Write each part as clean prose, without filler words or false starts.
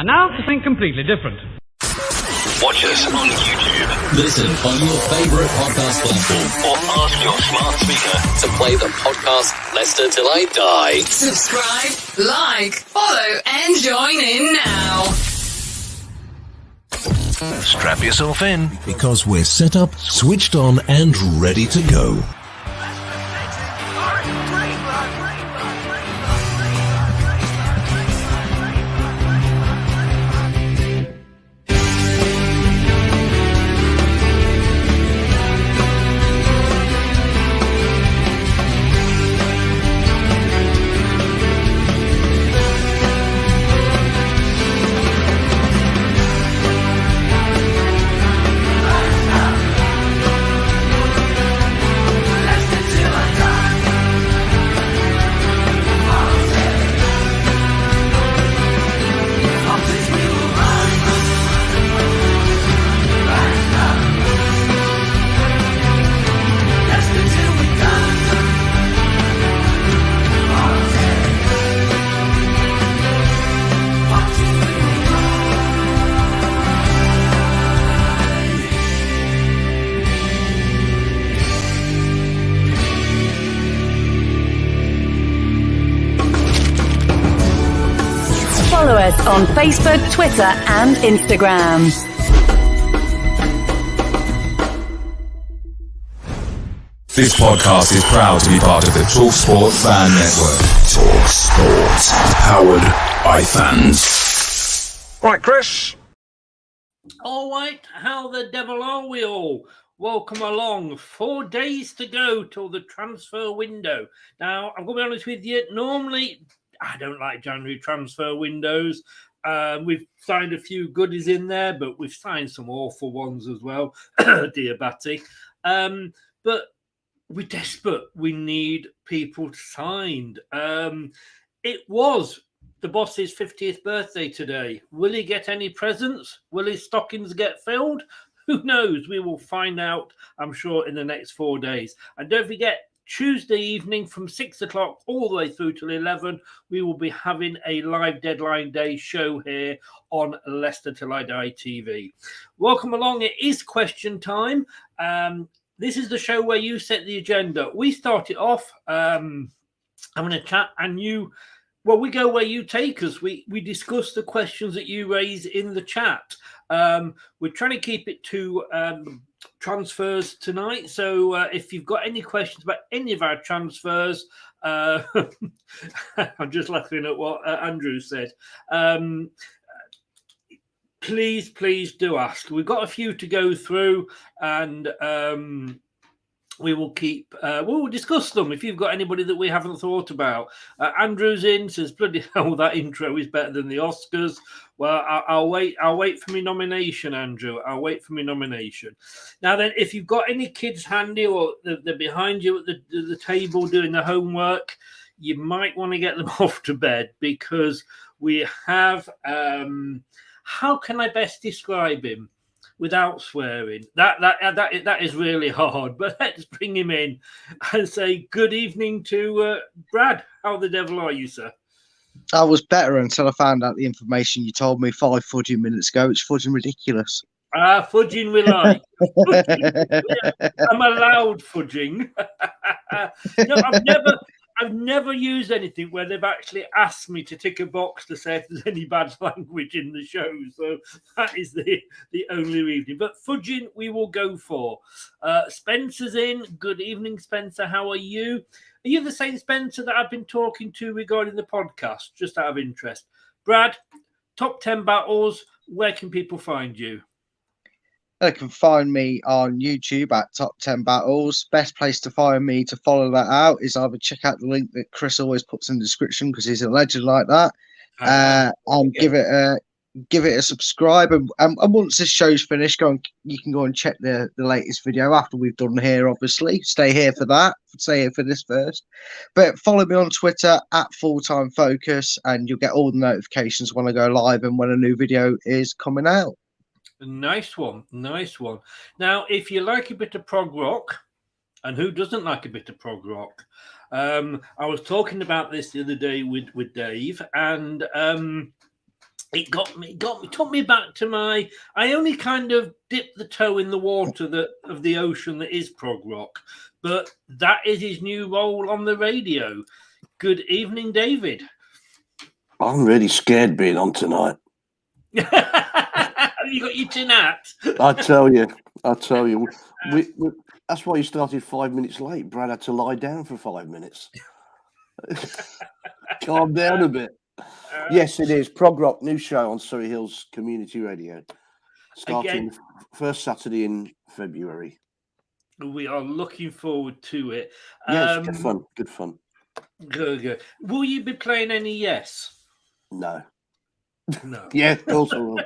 And now for something completely different. Watch us on YouTube. Listen on your favourite podcast platform. Or ask your smart speaker To play the podcast Leicester Till I Die. Subscribe, like, follow, and join in now. Strap yourself in. Because we're set up, switched on, and ready to go. Follow us on Facebook, Twitter, and Instagram. This podcast is proud to be part of the TalkSport Fan Network. TalkSport. Powered by fans. Right, Chris. All right, how the devil are we all? Welcome along. 4 days to go till the transfer window. Now, I'm going to be honest with you. Normally, I don't like January transfer windows. We've signed a few goodies in there, but we've signed some awful ones as well. Dear Batty. But we're desperate. We need people signed. It was the boss's 50th birthday today. Will he get any presents? Will his stockings get filled? Who knows? We will find out, I'm sure, in the next 4 days. And don't forget, Tuesday evening from 6 o'clock all the way through till 11, we will be having a live deadline day show here on Leicester Till I Die TV. Welcome along. It is question time. This is the show where you set the agenda. We start it off having a chat, and we go where you take us. We discuss the questions that you raise in the chat. We're trying to keep it to transfers tonight. So if you've got any questions about any of our transfers, I'm just laughing at what Andrew said. Please do ask. We've got a few to go through, and we will we'll discuss them if you've got anybody that we haven't thought about. Andrew's in, says, bloody hell, that intro is better than the Oscars. Well, I'll wait for my nomination, Andrew. I'll wait for my nomination. Now then, if you've got any kids handy or they're behind you at the table doing the homework, you might want to get them off to bed, because we have, how can I best describe him without swearing? That is really hard, but let's bring him in and say good evening to Brad. How the devil are you, sir? I was better until I found out the information you told me 5 fudging minutes ago. It's fudging ridiculous. Fudging we like. I'm allowed fudging. No, I've never used anything where they've actually asked me to tick a box to say if there's any bad language in the show. So that is the only reason. But fudging we will go for. Spencer's in. Good evening, Spencer. How are you? Are you the same Spencer that I've been talking to regarding the podcast? Just out of interest. Brad, top 10 battles. Where can people find you? They can find me on YouTube at Top 10 Battles. Best place to find me to follow that out is either check out the link that Chris always puts in the description, because he's a legend like that. And give it a subscribe. And once this show's finished, you can go and check the latest video after we've done here, obviously. Stay here for that. Stay here for this first. But follow me on Twitter at Fulltime Focus, and you'll get all the notifications when I go live and when a new video is coming out. Nice one. Now, if you like a bit of prog rock, and who doesn't like a bit of prog rock? I was talking about this the other day with Dave, and it took me back to I only kind of dipped the toe in the water of the ocean that is prog rock, but that is his new role on the radio. Good evening, David. I'm really scared being on tonight. Have you got your tin hat? I tell you. We, that's why you started 5 minutes late. Brad had to lie down for 5 minutes. Calm down a bit. Yes, it is. Prog Rock, new show on Surrey Hills Community Radio. Starting first Saturday in February. We are looking forward to it. Yes, good fun. Good fun. Good. Will you be playing any Yes? No. No. Yeah, of course I will.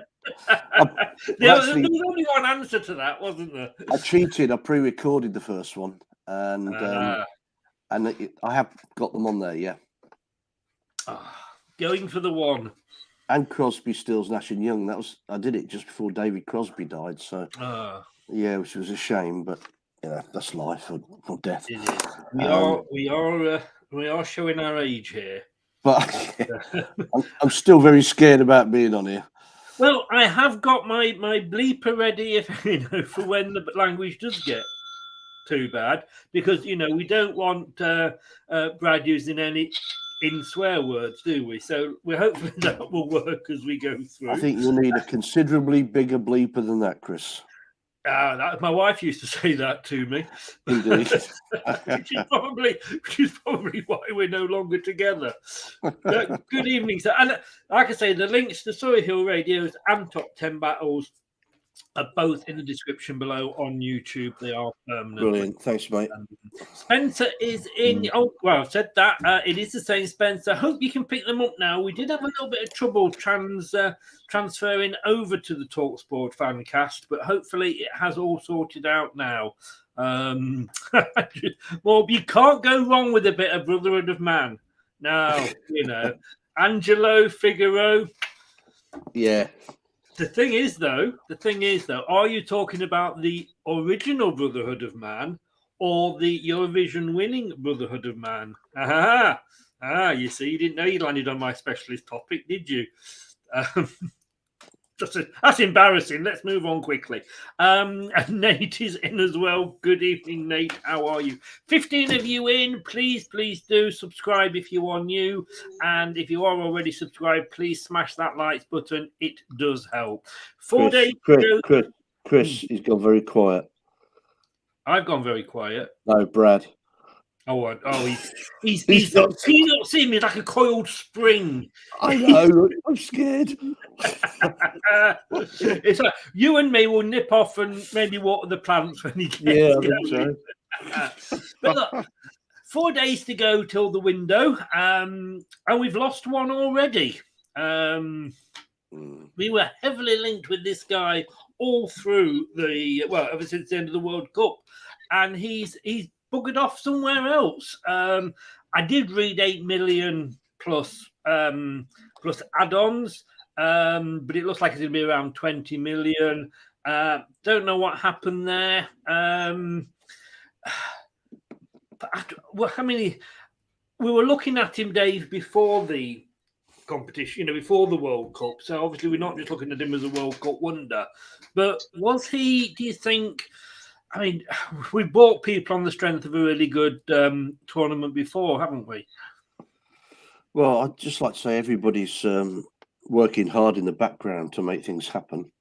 There was only one answer to that, wasn't there? I cheated. I pre-recorded the first one, and I have got them on there. Yeah. Going for the one. And Crosby, Stills, Nash and Young. I did it just before David Crosby died. So yeah, which was a shame, but that's life or death. It is. We are showing our age here. But I'm still very scared about being on here. Well, I have got my bleeper ready for when the language does get too bad, because we don't want Brad using any swear words, do we? So we're hoping that will work as we go through. I think you'll need a considerably bigger bleeper than that, Chris. My wife used to say that to me. Indeed. which is probably why we're no longer together. Good evening, sir. And like I say, the links to Surrey Hill Radios and Top 10 Battles are both in the description below on YouTube. They are permanent. Brilliant. Thanks, mate. Spencer is in. Oh, well, I've said that. It is the same, Spencer. Hope you can pick them up now. We did have a little bit of trouble transferring over to the TalkSport Fancast, but hopefully it has all sorted out now. Well, you can't go wrong with a bit of Brotherhood of Man. Now, Angelo Figaro. Yeah. The thing is, though, are you talking about the original Brotherhood of Man or the Eurovision winning Brotherhood of Man? You see, you didn't know you landed on my specialist topic, did you? That's embarrassing. Let's move on quickly. And Nate is in as well. Good evening, Nate. How are you? 15 of you in. Please do subscribe if you are new. And if you are already subscribed, please smash that likes button. It does help. Chris, he's gone very quiet. I've gone very quiet. No, Brad. He's not seeing me like a coiled spring. I know. I'm scared. It's like you and me will nip off and maybe water the plants when he gets. Yeah, I think so. But look, 4 days to go till the window, and we've lost one already. We were heavily linked with this guy all through ever since the end of the World Cup, and he's buggered off somewhere else. I did read 8 million plus add-ons, but it looks like it's going to be around 20 million. Don't know what happened there. We were looking at him, Dave, before the competition, before the World Cup. So obviously we're not just looking at him as a World Cup wonder. But was he, do you think, we bought people on the strength of a really good tournament before, haven't we? Well, I'd just like to say everybody's working hard in the background to make things happen.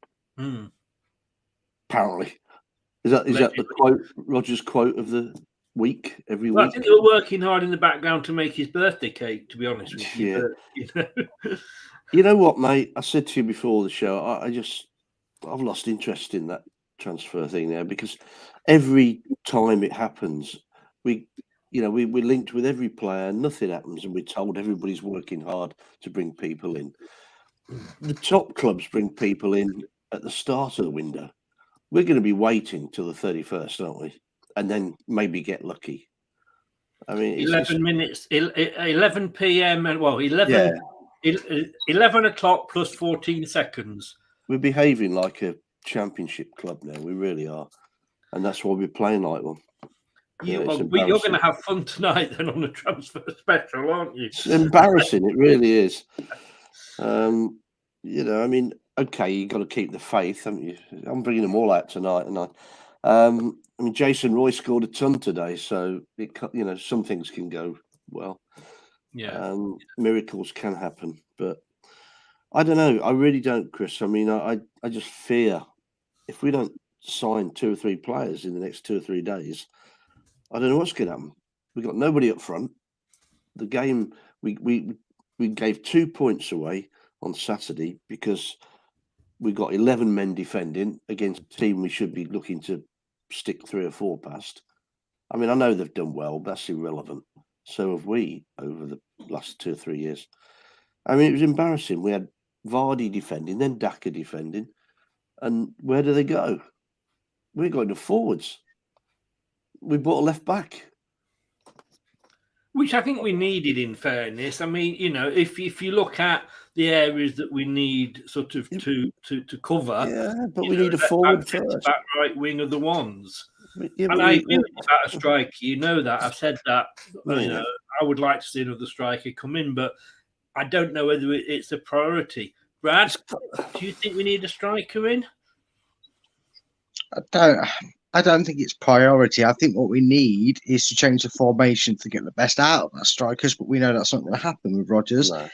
Apparently. Is that the quote, Roger's quote of the week every week? I think they were working hard in the background to make his birthday cake, to be honest with you. Yeah. You know what, mate? I said to you before the show, I've lost interest in that transfer thing now, because every time it happens, we're linked with every player, nothing happens, and we're told everybody's working hard to bring people in. The top clubs bring people in at the start of the window. We're going to be waiting till the 31st, aren't we? And then maybe get lucky. 11 p.m. and 11 o'clock plus 14 seconds. We're behaving like a championship club now. We really are, and that's why we're playing like one. You're going to have fun tonight then on the transfer special, aren't you? It's embarrassing. It really is. I mean, okay, you got to keep the faith, haven't you? I'm bringing them all out tonight, and I mean, Jason Roy scored a ton today, so some things can go well. Yeah. Miracles can happen, but I don't know. I really don't, Chris. I mean, I just fear if we don't sign 2 or 3 players in the next 2 or 3 days, I don't know what's going to happen. We've got nobody up front. The game, we gave 2 points away on Saturday because we got 11 men defending against a team we should be looking to stick 3 or 4 past. I mean, I know they've done well, but that's irrelevant. So have we over the last 2 or 3 years. I mean, it was embarrassing. We had Vardy defending, then Daka defending. And where do they go? We got enough forwards. We bought a left back. Which I think we needed, in fairness. I mean, if you look at the areas that we need sort of to cover, yeah, but we need a forward first. Back, right wing are the ones. Yeah, and I agree with you about a striker. You know that I've said that. Yeah. I would like to see another striker come in, but I don't know whether it's a priority. Brad, do you think we need a striker in? I don't think it's priority. I think what we need is to change the formation to get the best out of our strikers, but we know that's not going to happen with Rodgers. No.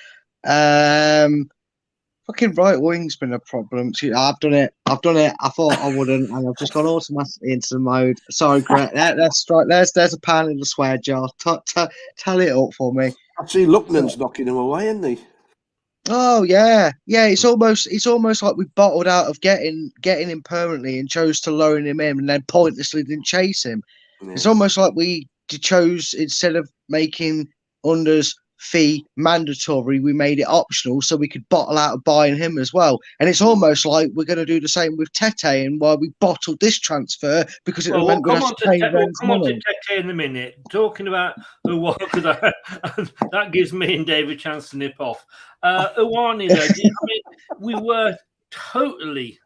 Fucking right wing's been a problem. See, I've done it. I thought I wouldn't, and I've just gone automatically into the mode. Sorry, Greg. That's right. There's a pound in the swear jar. Tell it up for me. I see Luckman's knocking him away, isn't he? Oh yeah. It's almost like we bottled out of getting him permanently and chose to loan him in, and then pointlessly didn't chase him. Yeah. It's almost like we chose, instead of making unders fee mandatory, we made it optional so we could bottle out of buying him as well. And it's almost like we're going to do the same with Tete, and why we bottled this transfer because it meant we'd have to pay We'll come on to Tete in a minute. Talking about because that gives me and Dave a chance to nip off. Iwani, though, I mean, we were totally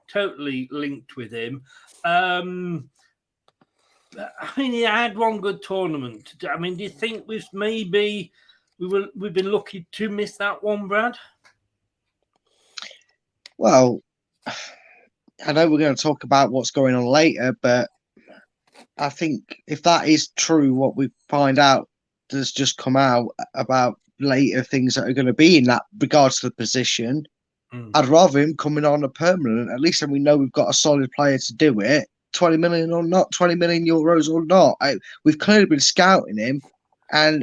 linked with him. I mean, he had one good tournament. I mean, do you think we've been lucky to miss that one, Brad? Well, I know we're going to talk about what's going on later, but I think if that is true, what we find out has just come out about later things that are going to be in that regards to the position, I'd rather him coming on a permanent. At least then we know we've got a solid player to do it. 20 million or not, 20 million euros or not. We've clearly been scouting him, and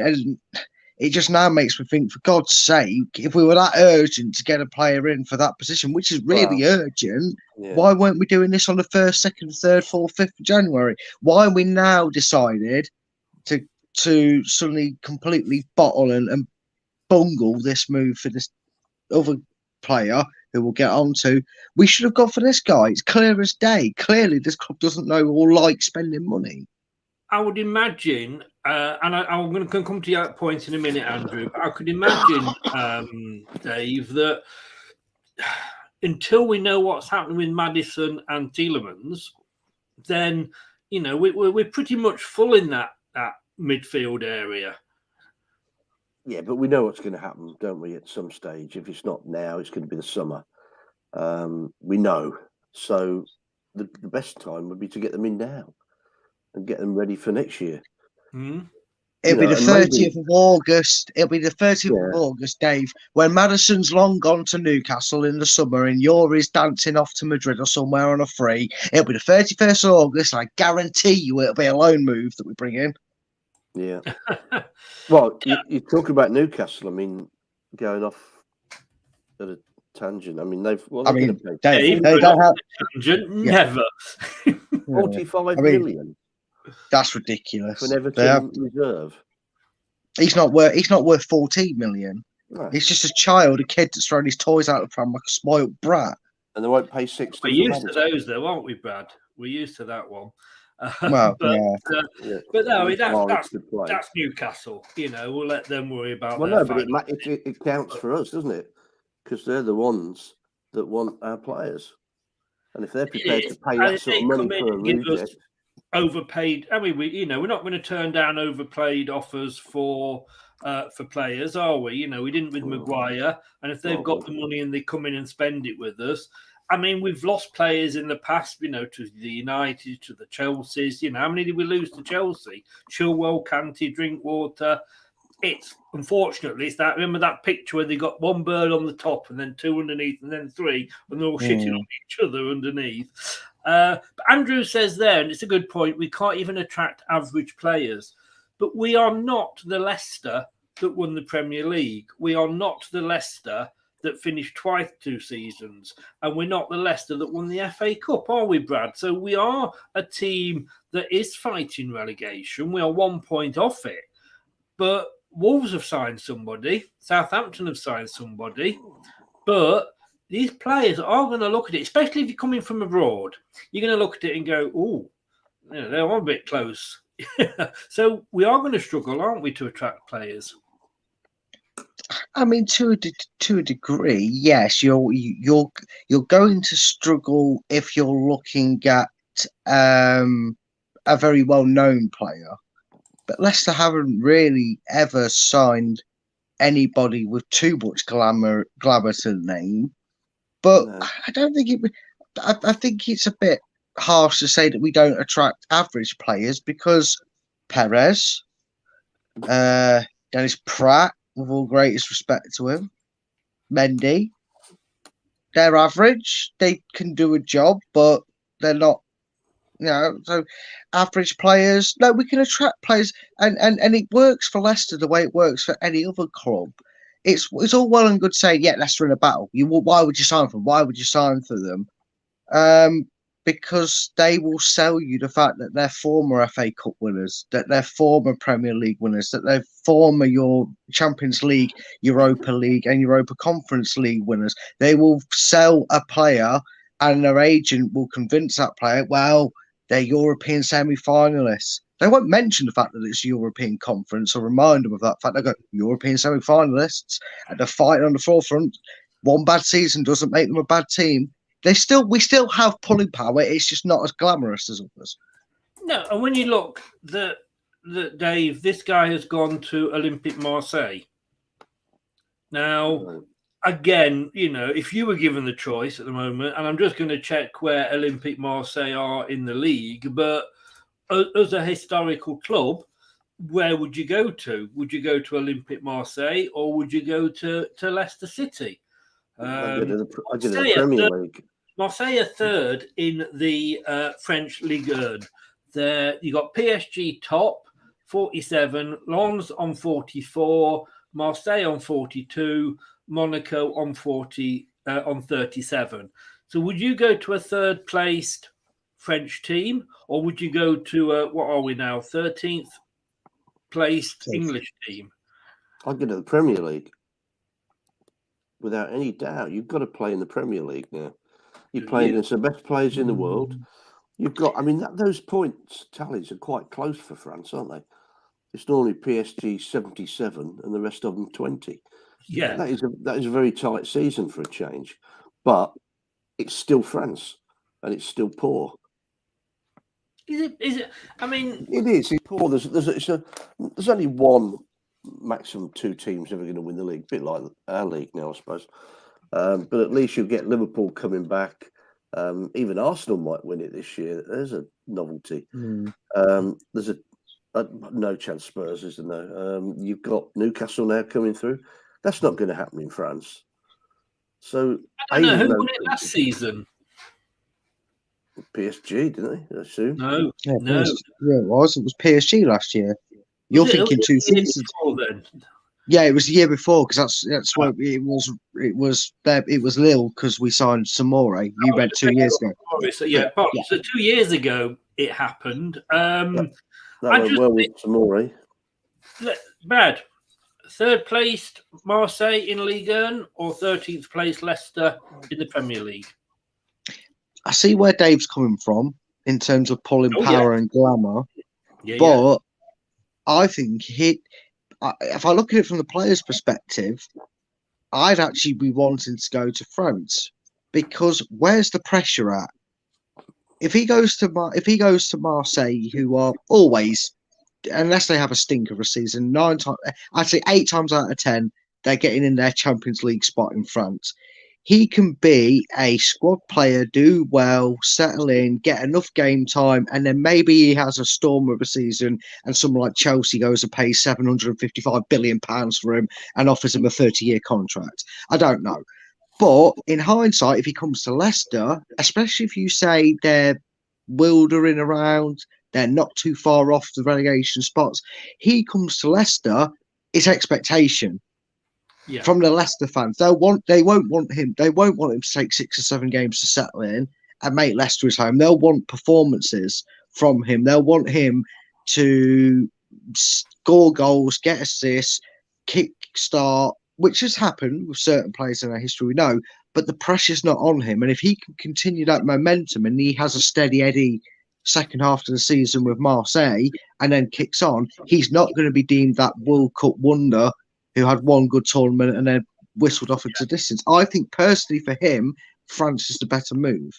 it just now makes me think, for God's sake, if we were that urgent to get a player in for that position, which is really urgent, why weren't we doing this on the 1st, 2nd, 3rd, 4th, 5th of January? Why we now decided to suddenly completely bottle and bungle this move for this other player who we'll get on to? We should have gone for this guy. It's clear as day. Clearly, this club doesn't know or like spending money. I would imagine, and I'm going to come to that point in a minute, Andrew, but I could imagine, Dave, that until we know what's happening with Maddison and Tielemans, then, we're pretty much full in that midfield area. Yeah, but we know what's going to happen, don't we, at some stage? If it's not now, it's going to be the summer. We know. So the best time would be to get them in now and get them ready for next year. It'll be the 30th of August. It'll be the 30th of August, Dave, when Maddison's long gone to Newcastle in the summer and Yuri's dancing off to Madrid or somewhere on a free. It'll be the 31st of August, and I guarantee you it'll be a loan move that we bring in. Yeah. Well, you talk about Newcastle. I mean, going off at a tangent. I mean, they don't have tangent. Never. 45 million. That's ridiculous. For an Everton reserve. He's not worth 14 million. No. He's just a child, a kid that's throwing his toys out of the pram like a spoiled brat. And they won't pay 60. We're used to those, though, aren't we, Brad? We're used to that one. Well, but no, that's Newcastle. We'll let them worry about. Well, no, but it counts for us, doesn't it? Because they're the ones that want our players, and if they're prepared to pay that sort of money for a reject, overpaid. I mean, we're not going to turn down overpaid offers for players, are we? We didn't with Maguire, and if they've got the money and they come in and spend it with us. I mean, we've lost players in the past, to the United, to the Chelseas. How many did we lose to Chelsea? Chilwell, Kanté, Drinkwater. It's unfortunately it's that. Remember that picture where they got one bird on the top and then two underneath and then three, and they're all shitting on each other underneath. But Andrew says there, and it's a good point, we can't even attract average players. But we are not the Leicester that won the Premier League. We are not the Leicester that finished twice 2 seasons. And we're not the Leicester that won the FA Cup, are we, Brad? So we are a team that is fighting relegation. We are 1 point off it. But Wolves have signed somebody. Southampton have signed somebody. But these players are going to look at it, especially if you're coming from abroad. You're going to look at it and go, oh, they're all a bit close. So we are going to struggle, aren't we, to attract players? I mean, to a degree, yes. You're going to struggle if you're looking at a very well-known player. But Leicester haven't really ever signed anybody with too much glamour to the name. But no. I don't think it. I think it's a bit harsh to say that we don't attract average players because Perez, Dennis Pratt, with all greatest respect to him, Mendy, they're average. They can do a job, but they're not. So average players. No, we can attract players, and it works for Leicester the way it works for any other club. It's all well and good saying, yeah, Leicester in a battle. Why would you sign for them? Why would you sign for them? Because they will sell you the fact that they're former FA Cup winners, that they're former Premier League winners, that they're former your Champions League, Europa League, and Europa Conference League winners. They will sell a player, and their agent will convince that player, well, they're European semi-finalists. They won't mention the fact that it's European Conference or remind them of that fact. They go, European semi-finalists, and they're fighting on the forefront. One bad season doesn't make them a bad team. We still have pulling power. It's just not as glamorous as others. No, and when you look, Dave, this guy has gone to Olympique Marseille. Now, again, if you were given the choice at the moment, and I'm just going to check where Olympique Marseille are in the league, but as a historical club, where would you go to? Would you go to Olympique Marseille or would you go to Leicester City? I go to the Premier League. Marseille are third in the French Ligue 1. There you got PSG top 47, Lens on 44, Marseille on 42, Monaco on 37. So would you go to a third placed French team, or would you go to what are we now, 13th placed English team? I'd go to the Premier League. Without any doubt, you've got to play in the Premier League now. You're playing against the best players in the world. You've got, those points tallies are quite close for France, aren't they? It's normally PSG 77 and the rest of them 20. Yeah, that is a very tight season for a change, but it's still France and it's still poor. Is it? I mean, it is. It's poor. There's only one, maximum 2 teams ever going to win the league. A bit like our league now, I suppose. But at least you'll get Liverpool coming back. Even Arsenal might win it this year. There's a novelty. There's no chance Spurs, isn't there? You've got Newcastle now coming through. That's not going to happen in France. So I don't know who won it last season. PSG, didn't they? I assume. No. Yeah, it was. It was PSG last year. You're thinking 2 seasons. Then? Yeah, it was the year before because that's where it was Lille because we signed Samore. You went 2 years ago. So, so 2 years ago it happened. That went well with Samore. Brad, third placed Marseille in Ligue 1 or 13th place Leicester in the Premier League? I see where Dave's coming from in terms of pulling power and glamour, but I think if I look at it from the player's perspective, I'd actually be wanting to go to France because where's the pressure at? if he goes to Marseille, who are always, unless they have a stinker of a season, 8 times out of 10, they're getting in their Champions League spot in France. He can be a squad player, do well, settle in, get enough game time, and then maybe he has a storm of a season and someone like Chelsea goes and pays £755 billion for him and offers him a 30-year contract. I don't know. But in hindsight, if he comes to Leicester, especially if you say they're wildering around, they're not too far off the relegation spots, he comes to Leicester, it's expectation. Yeah. From the Leicester fans. They won't want him to take 6 or 7 games to settle in and make Leicester his home. They'll want performances from him. They'll want him to score goals, get assists, kick start, which has happened with certain players in our history, we know, but the pressure's not on him. And if he can continue that momentum and he has a steady Eddie second half of the season with Marseille and then kicks on, he's not going to be deemed that World Cup wonder who had one good tournament and then whistled off into distance. I think personally for him, France is the better move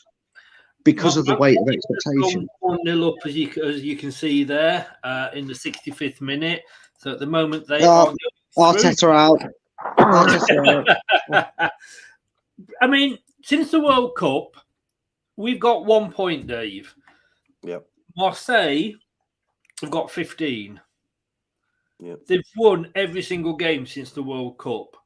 because of the weight of expectation. 1-0 up as you can see there in the 65th minute. So at the moment they are Arteta out. Arteta out. I mean, since the World Cup, we've got 1 point, Dave. Yep. Marseille have got 15. Yep. They've won every single game since the World Cup.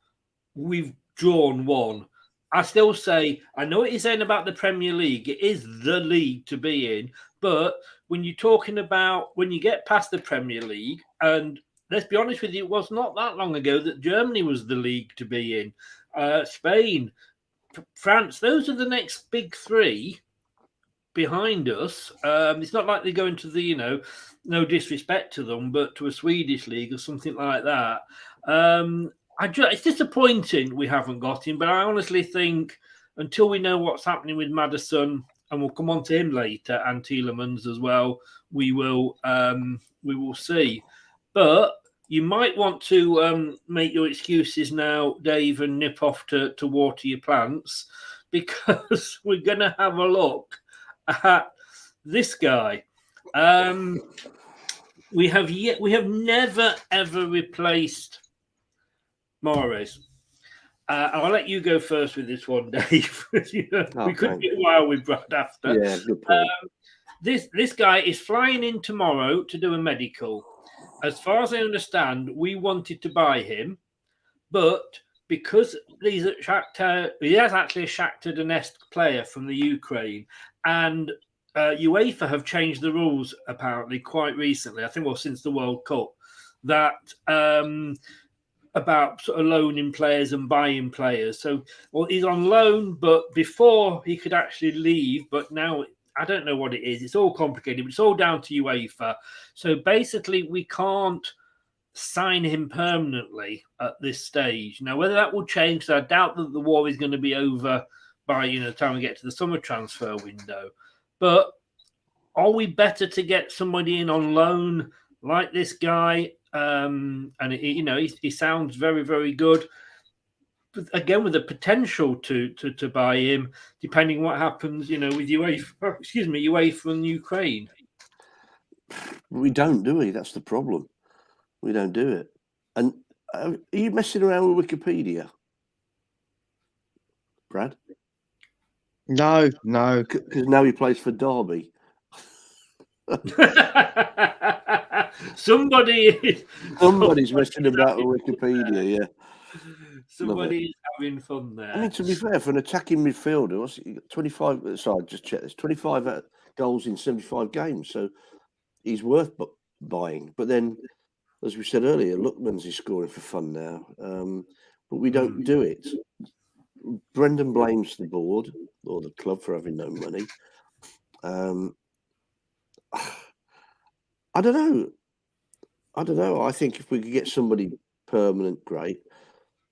We've drawn 1. I still say, I know what you're saying about the Premier League. It is the league to be in. But when you're talking about when you get past the Premier League, and let's be honest with you, it was not that long ago that Germany was the league to be in. Spain, France, those are the next big 3 behind us. It's not like they go into the, no disrespect to them, but to a Swedish league or something like that. It's disappointing we haven't got him, but I honestly think until we know what's happening with Maddison, and we'll come on to him later, and Tielemans as well, we will see. But you might want to make your excuses now, Dave, and nip off to water your plants, because we're going to have a look at this guy. We have never ever replaced Mahrez. I'll let you go first with this one, Dave. We couldn't get a while with Brad after. Yeah, good point. This guy is flying in tomorrow to do a medical. As far as I understand, we wanted to buy him, but because he's at Shakhtar, he is actually a Shakhtar Donetsk player from the Ukraine, and UEFA have changed the rules apparently quite recently. I think, since the World Cup, that about sort of loaning players and buying players. So, he's on loan, but before he could actually leave, but now I don't know what it is. It's all complicated, but it's all down to UEFA. So basically, we can't sign him permanently at this stage. Now, whether that will change, I doubt that the war is going to be over by the time we get to the summer transfer window. But are we better to get somebody in on loan like this guy? And he sounds very, very good. But again, with the potential to buy him, depending what happens, with UEFA and Ukraine. We don't, do we? That's the problem. We don't do it. And are you messing around with Wikipedia, Brad? No. Because now he plays for Derby. Somebody's messing about with Wikipedia, yeah. Somebody's having fun there. I mean, to be fair, for an attacking midfielder, what's he got 25? Sorry, just check this. 25 goals in 75 games, so he's worth buying. But then, as we said earlier, Lookman's is scoring for fun now, but we don't do it. Brendan blames the board or the club for having no money. I don't know. I think if we could get somebody permanent, great.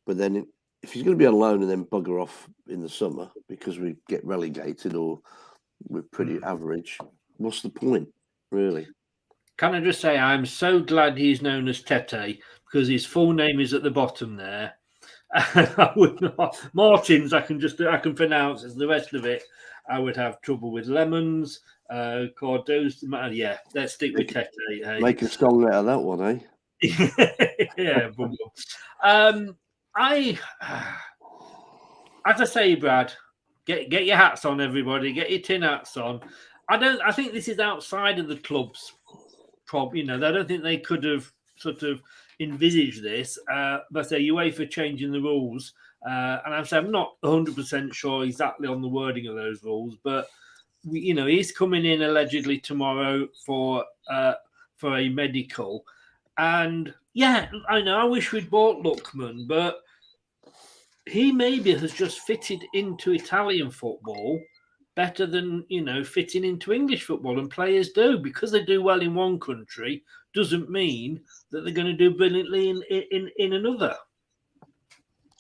But then if he's going to be on loan and then bugger off in the summer because we get relegated or we're pretty average, what's the point, really? Can I just say I'm so glad he's known as Tete, because his full name is at the bottom there. I would not. Martins, I can pronounce. As the rest of it, I would have trouble with. Lemons, Cardoso. Yeah, let's stick with Tete. Hey? Make a song out of that one, eh? Yeah. As I say, Brad, get your hats on, everybody. Get your tin hats on. I think this is outside of the club's problem. I don't think they could have sort of envisaged this. But say UEFA changing the rules, and I'm not 100% sure exactly on the wording of those rules, but he's coming in allegedly tomorrow for a medical, and yeah, I know. I wish we'd bought Lookman, but he maybe has just fitted into Italian football better than fitting into English football, and players do. Because they do well in one country doesn't mean that they're going to do brilliantly in another.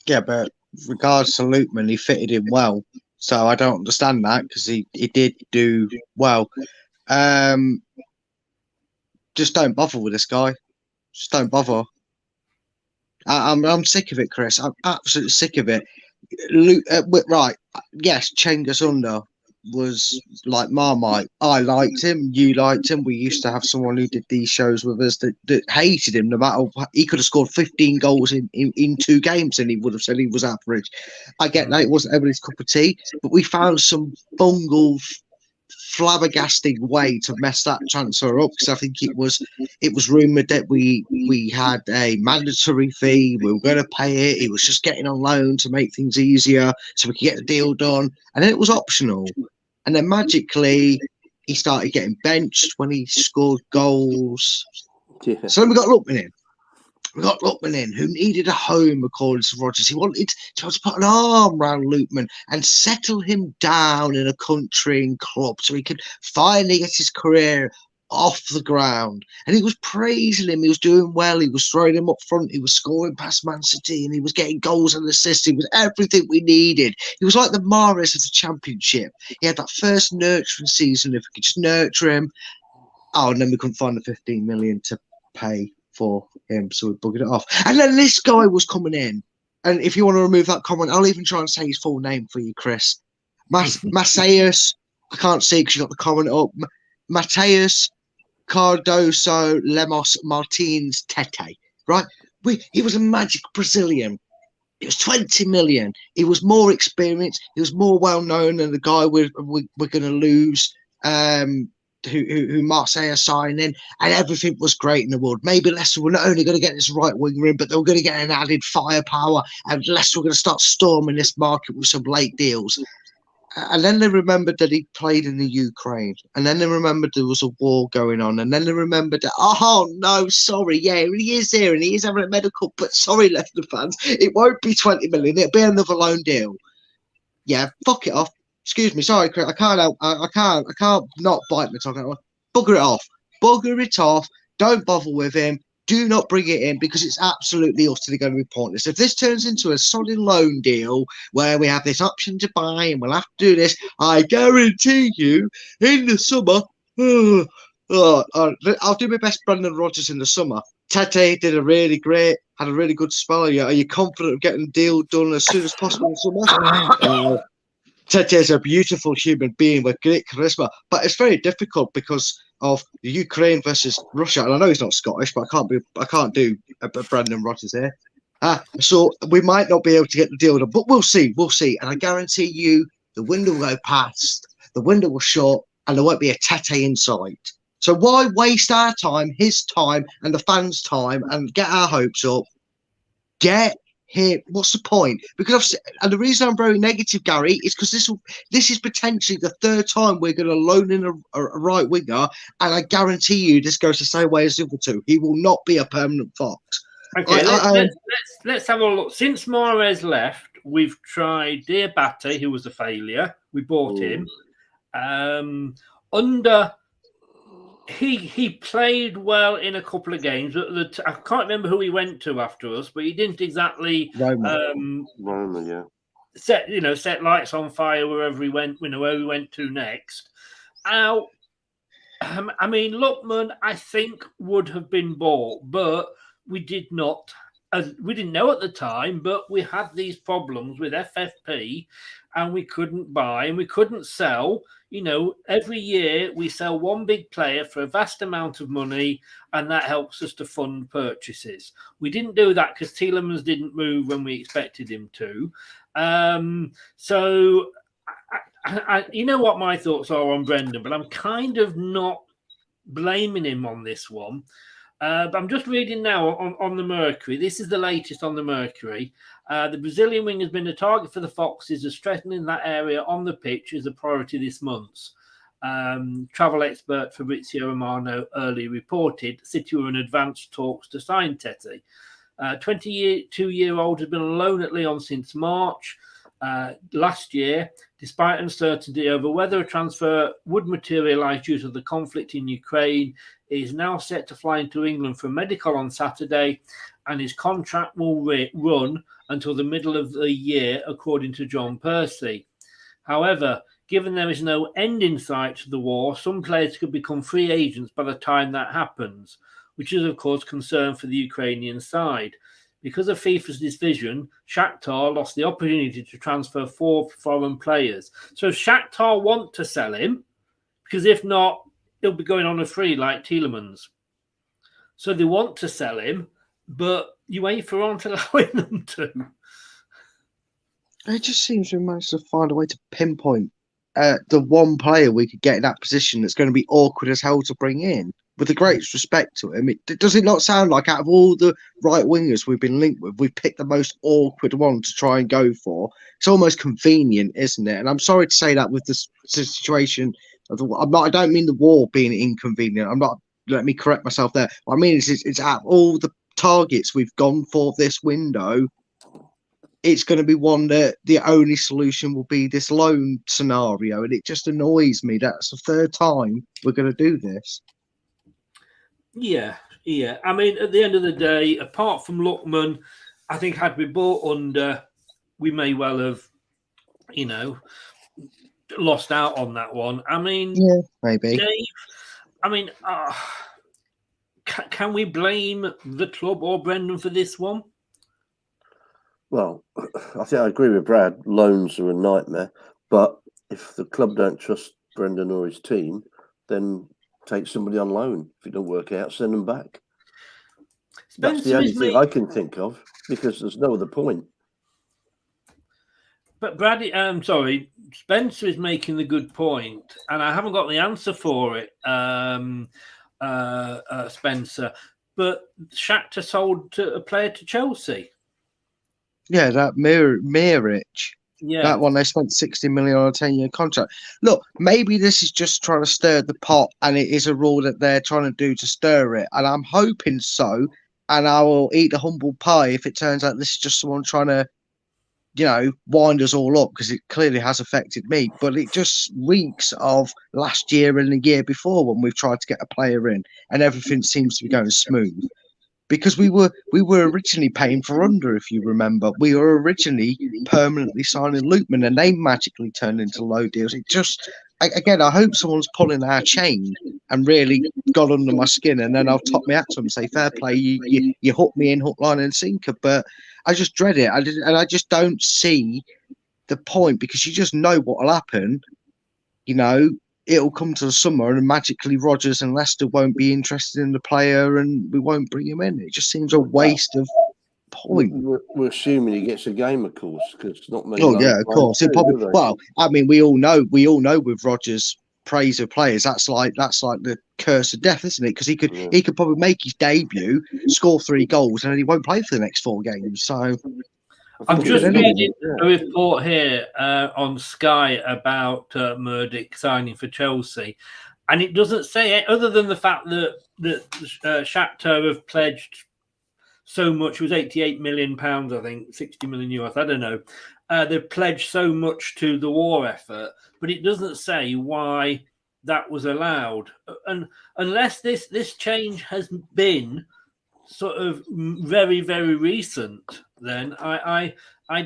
Yeah, but regards to Lookman, he fitted in well, so I don't understand that because he did do well. Just don't bother with this guy. Just don't bother. I'm sick of it, Chris. I'm absolutely sick of it. Right? Yes, Cengiz was like Marmite. I liked him. You liked him. We used to have someone who did these shows with us that hated him. No matter he could have scored 15 goals in 2 games, and he would have said he was average. I get that it wasn't everybody's cup of tea, but we found some bungled, flabbergasting way to mess that transfer up because I think it was rumoured that we had a mandatory fee. We were going to pay it. He was just getting on loan to make things easier so we could get the deal done, and then it was optional. And then magically, he started getting benched when he scored goals. Yeah. So then we got Lookman in. Who needed a home, according to Rodgers. He wanted to put an arm around Lookman and settle him down in a country and club so he could finally get his career off the ground. And he was praising him. He was doing well. He was throwing him up front. He was scoring past Man City, and he was getting goals and assists. He was everything we needed. He was like the Mahrez of the Championship. He had that first nurturing season. If we could just nurture him. Oh, and then we couldn't find the 15 million to pay for him, so we buggered it off. And then this guy was coming in, and if you want to remove that comment, I'll even try and say his full name for you, Chris. Mateus, I can't see because you got the comment up. Mateus Cardoso Lemos Martins Tete, right? He was a magic Brazilian. It was 20 million. He was more experienced. He was more well known than the guy we're going to lose. Who Marseille are signing, and everything was great in the world. Maybe Leicester were not only going to get this right winger in, but they were going to get an added firepower, and Leicester were going to start storming this market with some late deals. And then they remembered that he played in the Ukraine, and then they remembered there was a war going on, and then they remembered that, oh no, sorry, yeah, he is here and he is having a medical, but sorry, Leicester fans, it won't be 20 million, it'll be another loan deal. Yeah, fuck it off. Excuse me, sorry, Chris. I can't not bite my tongue. Bugger it off. Bugger it off. Don't bother with him. Do not bring it in because it's absolutely utterly going to be pointless. If this turns into a solid loan deal where we have this option to buy and we'll have to do this, I guarantee you, in the summer, I'll do my best Brendan Rodgers in the summer. Tete had a really good spell. Are you confident of getting the deal done as soon as possible in the summer? Tete is a beautiful human being with great charisma, but it's very difficult because of the Ukraine versus Russia. And I know he's not Scottish, but I can't do a Brendan Rodgers here. So we might not be able to get the deal done, but we'll see. And I guarantee you, the window will go past, the window will shut, and there won't be a Tete in sight. So why waste our time, his time, and the fans' time, and get our hopes up? Get here, what's the point? Because and the reason I'm very negative, Gary, is because this is potentially the 3rd time we're going to loan in a right winger, and I guarantee you this goes the same way as the other 2. He will not be a permanent Fox. Okay, let's have a look. Since Mahrez left, we've tried Diabate, who was a failure. We bought him. He played well in a couple of games. I can't remember who he went to after us, but he didn't exactly Roma, yeah. set lights on fire wherever he went. Where we went to next. Now, I mean, Lookman, I think would have been bought, but we did not. we didn't know at the time, but we had these problems with FFP, and we couldn't buy and we couldn't sell. Every year we sell one big player for a vast amount of money, and that helps us to fund purchases. We didn't do that because Tielemans didn't move when we expected him to. So you know what my thoughts are on Brendan, but I'm kind of not blaming him on this one. But I'm just reading now on the Mercury. This is the latest on the Mercury. The Brazilian wing has been a target for the Foxes, as strengthening that area on the pitch is a priority this month. Travel expert Fabrizio Romano early reported City were in advanced talks to sign Tete. 22-year-old has been on loan at Lyon since March last year, despite uncertainty over whether a transfer would materialise due to the conflict in Ukraine. He is now set to fly into England for medical on Saturday, and his contract will run until the middle of the year, according to John Percy. However, given there is no end in sight to the war, some players could become free agents by the time that happens, which is, of course, concern for the Ukrainian side. Because of FIFA's decision, Shakhtar lost the opportunity to transfer 4 foreign players. So Shakhtar want to sell him, because if not, he'll be going on a free like Tielemans. So they want to sell him, but UEFA aren't allowing them to. It just seems we managed to find a way to pinpoint the one player we could get in that position that's going to be awkward as hell to bring in. With the greatest respect to him, does it not sound like out of all the right wingers we've been linked with, we've picked the most awkward one to try and go for? It's almost convenient, isn't it? And I'm sorry to say that with the situation. I don't mean the war being inconvenient. Let me correct myself there. What I mean is it's out of all the targets we've gone for this window, it's going to be one that the only solution will be this loan scenario. And it just annoys me. That's the third time we're going to do this. Yeah. I mean, at the end of the day, apart from Lookman, I think had we bought under, we may well have, lost out on that one. I mean, yeah, maybe. Dave, I mean, can we blame the club or Brendan for this one? Well, I think I agree with Brad. Loans are a nightmare. But if the club don't trust Brendan or his team, then take somebody on loan. If it don't work out, send them back. That's the only thing I can think of, because there's no other point. But Brady, Spencer is making the good point, and I haven't got the answer for it, Spencer. But Shakhtar sold a player to Chelsea. Yeah, that Miric. Yeah, that one they spent 60 million on a 10-year contract. Look, maybe this is just trying to stir the pot, and it is a rule that they're trying to do to stir it. And I'm hoping so. And I will eat the humble pie if it turns out this is just someone trying to, wind us all up, because it clearly has affected me. But it just reeks of last year and the year before when we've tried to get a player in, and everything seems to be going smooth. Because we were originally paying for under, if you remember. We were originally permanently signing Lookman, and they magically turned into low deals. It just, again, I hope someone's pulling our chain and really got under my skin, and then I'll top me at them and say, fair play, you hook me in hook, line and sinker. But I just dread it. I just don't see the point, because you just know what will happen. It'll come to the summer and magically Rodgers and Leicester won't be interested in the player and we won't bring him in. It just seems a waste of point. We're assuming he gets a game, of course, because not many. Oh yeah, of course. It probably. Well, I mean, we all know with Rodgers' praise of players, that's like the curse of death, isn't it? Because he could probably make his debut, score 3 goals, and then he won't play for the next 4 games. So. I'm just reading a report here on Sky about Murdoch signing for Chelsea, and it doesn't say it, other than the fact that Shakhtar have pledged so much. It was £88 million, I think, 60 million euros. I don't know. They've pledged so much to the war effort, but it doesn't say why that was allowed. And unless this change has been sort of very, very recent, then I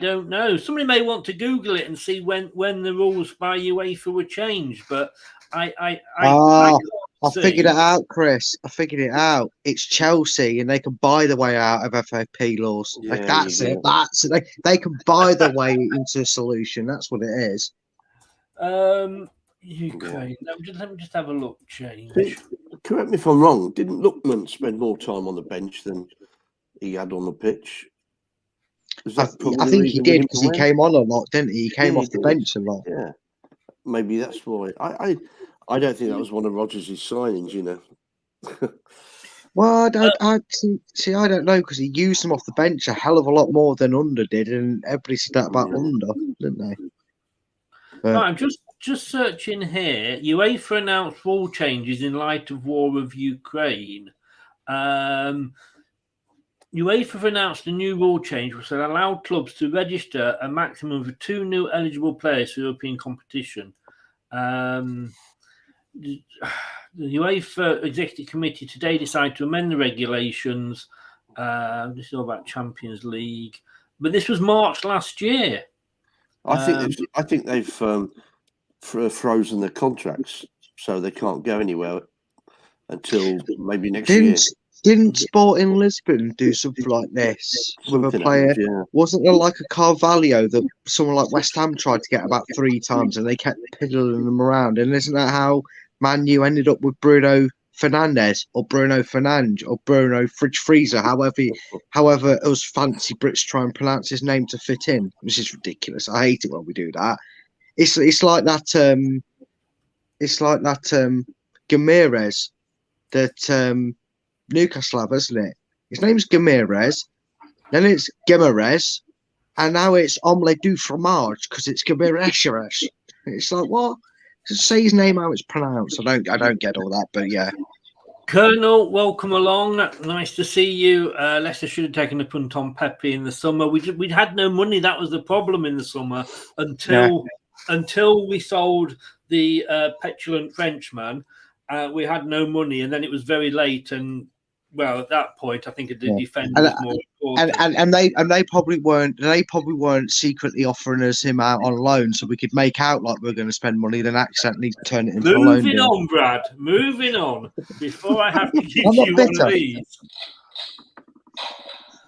don't know. Somebody may want to Google it and see when the rules by UEFA were changed, but I can't I figured it out, Chris. I figured it out. It's Chelsea, and they can buy the way out of FFP laws. Like, Yeah, that's you it. That's it. They can buy their way into a solution. That's what it is. Ukraine. Let me just have a look. Change. Correct me if I'm wrong. Didn't Lookman spend more time on the bench than he had on the pitch? I think he did because he came on a lot, didn't he? He came off the bench a lot. Yeah, maybe that's why. I don't think that was one of Rodgers' signings. You know. Well, I don't know because he used him off the bench a hell of a lot more than Under did, and everybody said that about Under, didn't they? But, I'm just searching here. UEFA announced rule changes in light of war of Ukraine. UEFA have announced a new rule change which will allow clubs to register a maximum of 2 new eligible players for European competition. The UEFA Executive Committee today decided to amend the regulations. This is all about Champions League, but this was March last year. I think they've frozen their contracts, so they can't go anywhere until maybe next year. Didn't Sporting Lisbon do something like this with a player? Wasn't there like a Carvalho that someone like West Ham tried to get about 3 times and they kept piddling them around? And isn't that how Man U ended up with Bruno Fernandes or Bruno Fernandes or Bruno Fridge Freezer, however us fancy Brits try and pronounce his name to fit in, which is ridiculous. I hate it when we do that. It's like that Gamirez that Newcastle have, isn't it? His name's Gamirez, then it's Gimares, and now it's Omelette du Fromage because it's Gamirez. It's like, what? Just say his name how it's pronounced. I don't get all that, but yeah. Colonel, welcome along. Nice to see you. Leicester should have taken a punt on Pepe in the summer. We had no money. That was the problem in the summer until we sold the petulant Frenchman. We had no money, and then it was very late. And well, at that point, I think the defence was more important. And they probably weren't secretly offering us him out on loan, so we could make out like we were going to spend money, then accidentally turn it into a loan. Moving on, Brad. Moving on. Before I have to give you one of these.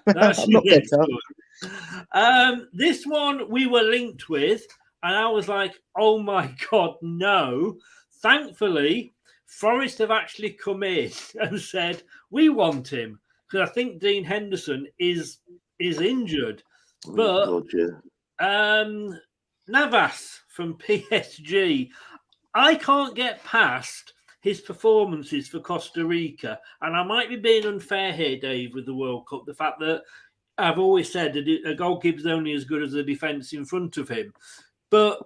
That's I'm not bitter. This one we were linked with, and I was like, "Oh my God, no!" Thankfully, Forest have actually come in and said, we want him. Because I think Dean Henderson is injured. But Navas from PSG, I can't get past his performances for Costa Rica. And I might be being unfair here, Dave, with the World Cup. The fact that I've always said a goalkeeper's only as good as the defence in front of him. But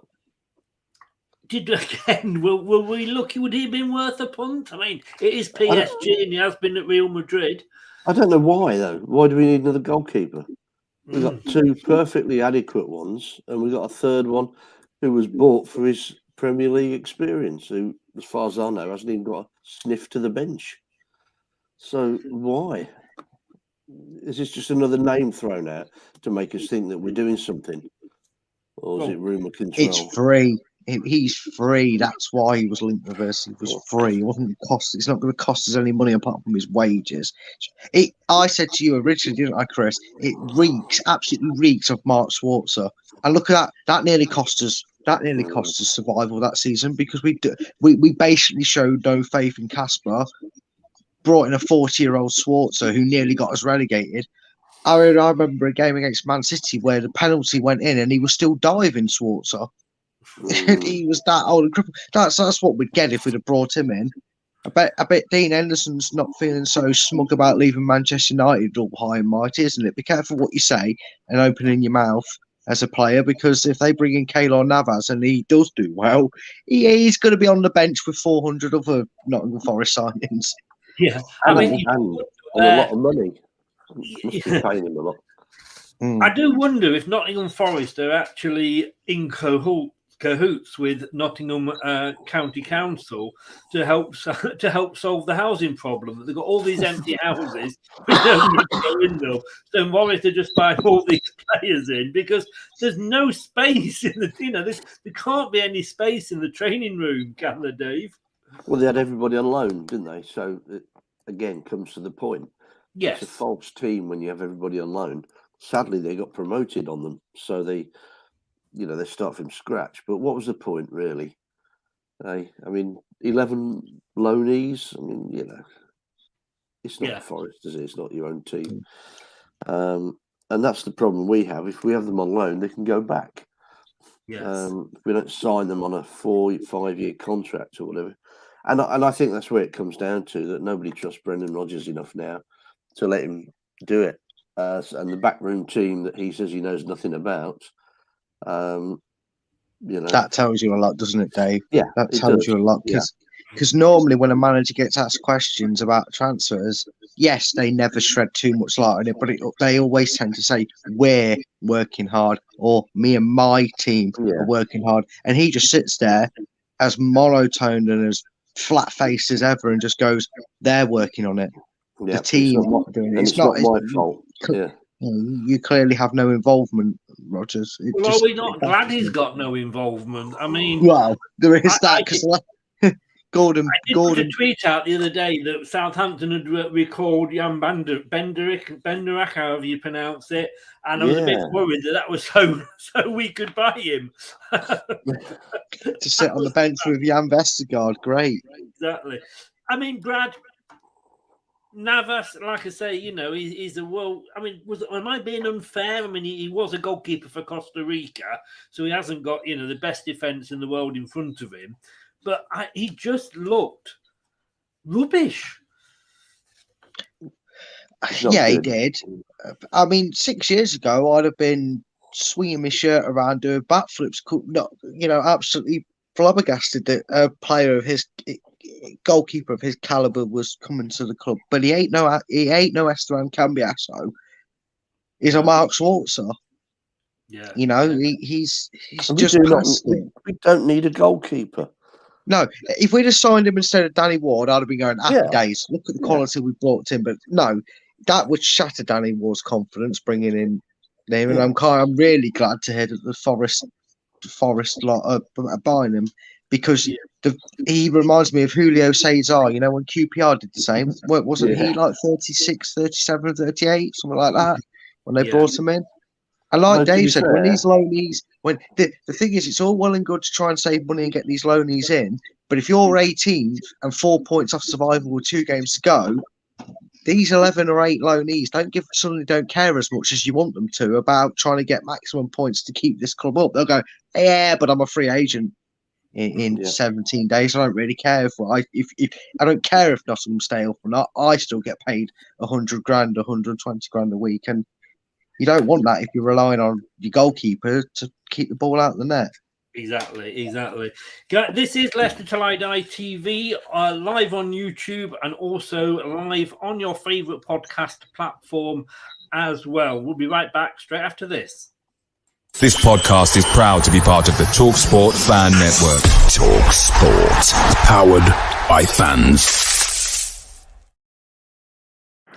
were we lucky? Would he have been worth a punt? I mean, it is PSG and he has been at Real Madrid. I don't know why, though. Why do we need another goalkeeper? We've got 2 perfectly adequate ones, and we've got a third one who was bought for his Premier League experience, who, as far as I know, hasn't even got a sniff to the bench. So why? Is this just another name thrown out to make us think that we're doing something? Or is it rumour control? It's free. He's free. That's why he was linked with us. He was free. It wasn't cost. It's not going to cost us any money apart from his wages. I said to you originally, didn't I, Chris? It absolutely reeks of Mark Schwarzer. And look at that. That nearly cost us. That nearly cost us survival that season because we basically showed no faith in Casper. Brought in a 40-year-old Schwarzer who nearly got us relegated. I remember a game against Man City where the penalty went in and he was still diving Schwarzer. He was that old and crippled. That's what we'd get if we'd have brought him in. I bet Dean Henderson's not feeling so smug about leaving Manchester United all high and mighty, isn't it? Be careful what you say and opening your mouth as a player because if they bring in Keylor Navas and he does do well, he's going to be on the bench with 400 other Nottingham Forest signings. Yeah, and on a lot of money. Must be paying him a lot. I do wonder if Nottingham Forest are actually in cahoots with Nottingham County Council to help solve the housing problem. They've got all these empty houses with nobody to go in them. So Forest are just buying all these players in because there's no space in the. There can't be any space in the training room, can there, Dave? Well, they had everybody on loan, didn't they? So it again comes to the point. Yes. It's a false team when you have everybody on loan. Sadly, they got promoted on them, so they start from scratch. But what was the point, really? I mean, 11 loanees. I mean, it's not Forest, is it? It's not your own team. And that's the problem we have. If we have them on loan, they can go back. Yes. If we don't sign them on a 4-5 year contract or whatever. And I think that's where it comes down to, that nobody trusts Brendan Rodgers enough now to let him do it. And the backroom team that he says he knows nothing about, That tells you a lot, doesn't it, Dave? Yeah, that it tells does. you a lot because normally when a manager gets asked questions about transfers, yes, they never shred too much light on it, but they always tend to say, "We're working hard," or "Me and my team are working hard," and he just sits there as monotone and as flat faced as ever and just goes, "They're working on it. Yeah, The team are doing it. It's not my fault." Yeah. You clearly have no involvement, Rodgers. Well, are we not glad he's got no involvement? I mean, well, there is that because Gordon. Put a tweet out the other day that Southampton had recalled Jan Benderak, however you pronounce it, and I was a bit worried that was so we could buy him to sit on the bench with Jan Vestergaard. Great, exactly. I mean, Brad Navas, like I say, he's a world. I mean, am I being unfair? I mean, he was a goalkeeper for Costa Rica, so he hasn't got the best defense in the world in front of him. But he just looked rubbish. Yeah, he did. I mean, 6 years ago, I'd have been swinging my shirt around doing backflips. Absolutely flabbergasted that a player of his goalkeeper of his caliber was coming to the club. But he ain't no Esteban Cambiaso. He's a Mark Schwarzer. Yeah, he's just past it. We don't need a goalkeeper. No, if we'd have signed him instead of Danny Ward, I'd have been going, happy days. Look at the quality we brought in. But no, that would shatter Danny Ward's confidence bringing in him. And I'm really glad to hear that the Forest lot are buying him because he reminds me of Julio Cesar, when QPR did the same. Wasn't he like 36, 37, 38, something like that when they brought him in? And like Dave said, when these loanees, the thing is, it's all well and good to try and save money and get these loanees in, but if you're 18th and 4 points off survival with 2 games to go, these 11 or 8 loanees suddenly don't care as much as you want them to about trying to get maximum points to keep this club up. They'll go, yeah, but I'm a free agent in 17 days. I don't really care if I don't care if Nottingham stay up or not. I still get paid 100 grand, 120 grand a week, and you don't want that if you're relying on your goalkeeper to keep the ball out of the net. Exactly. This is Leicester Till I Die TV, live on YouTube and also live on your favourite podcast platform as well. We'll be right back straight after this. This podcast is proud to be part of the TalkSport Fan Network. TalkSport, powered by fans.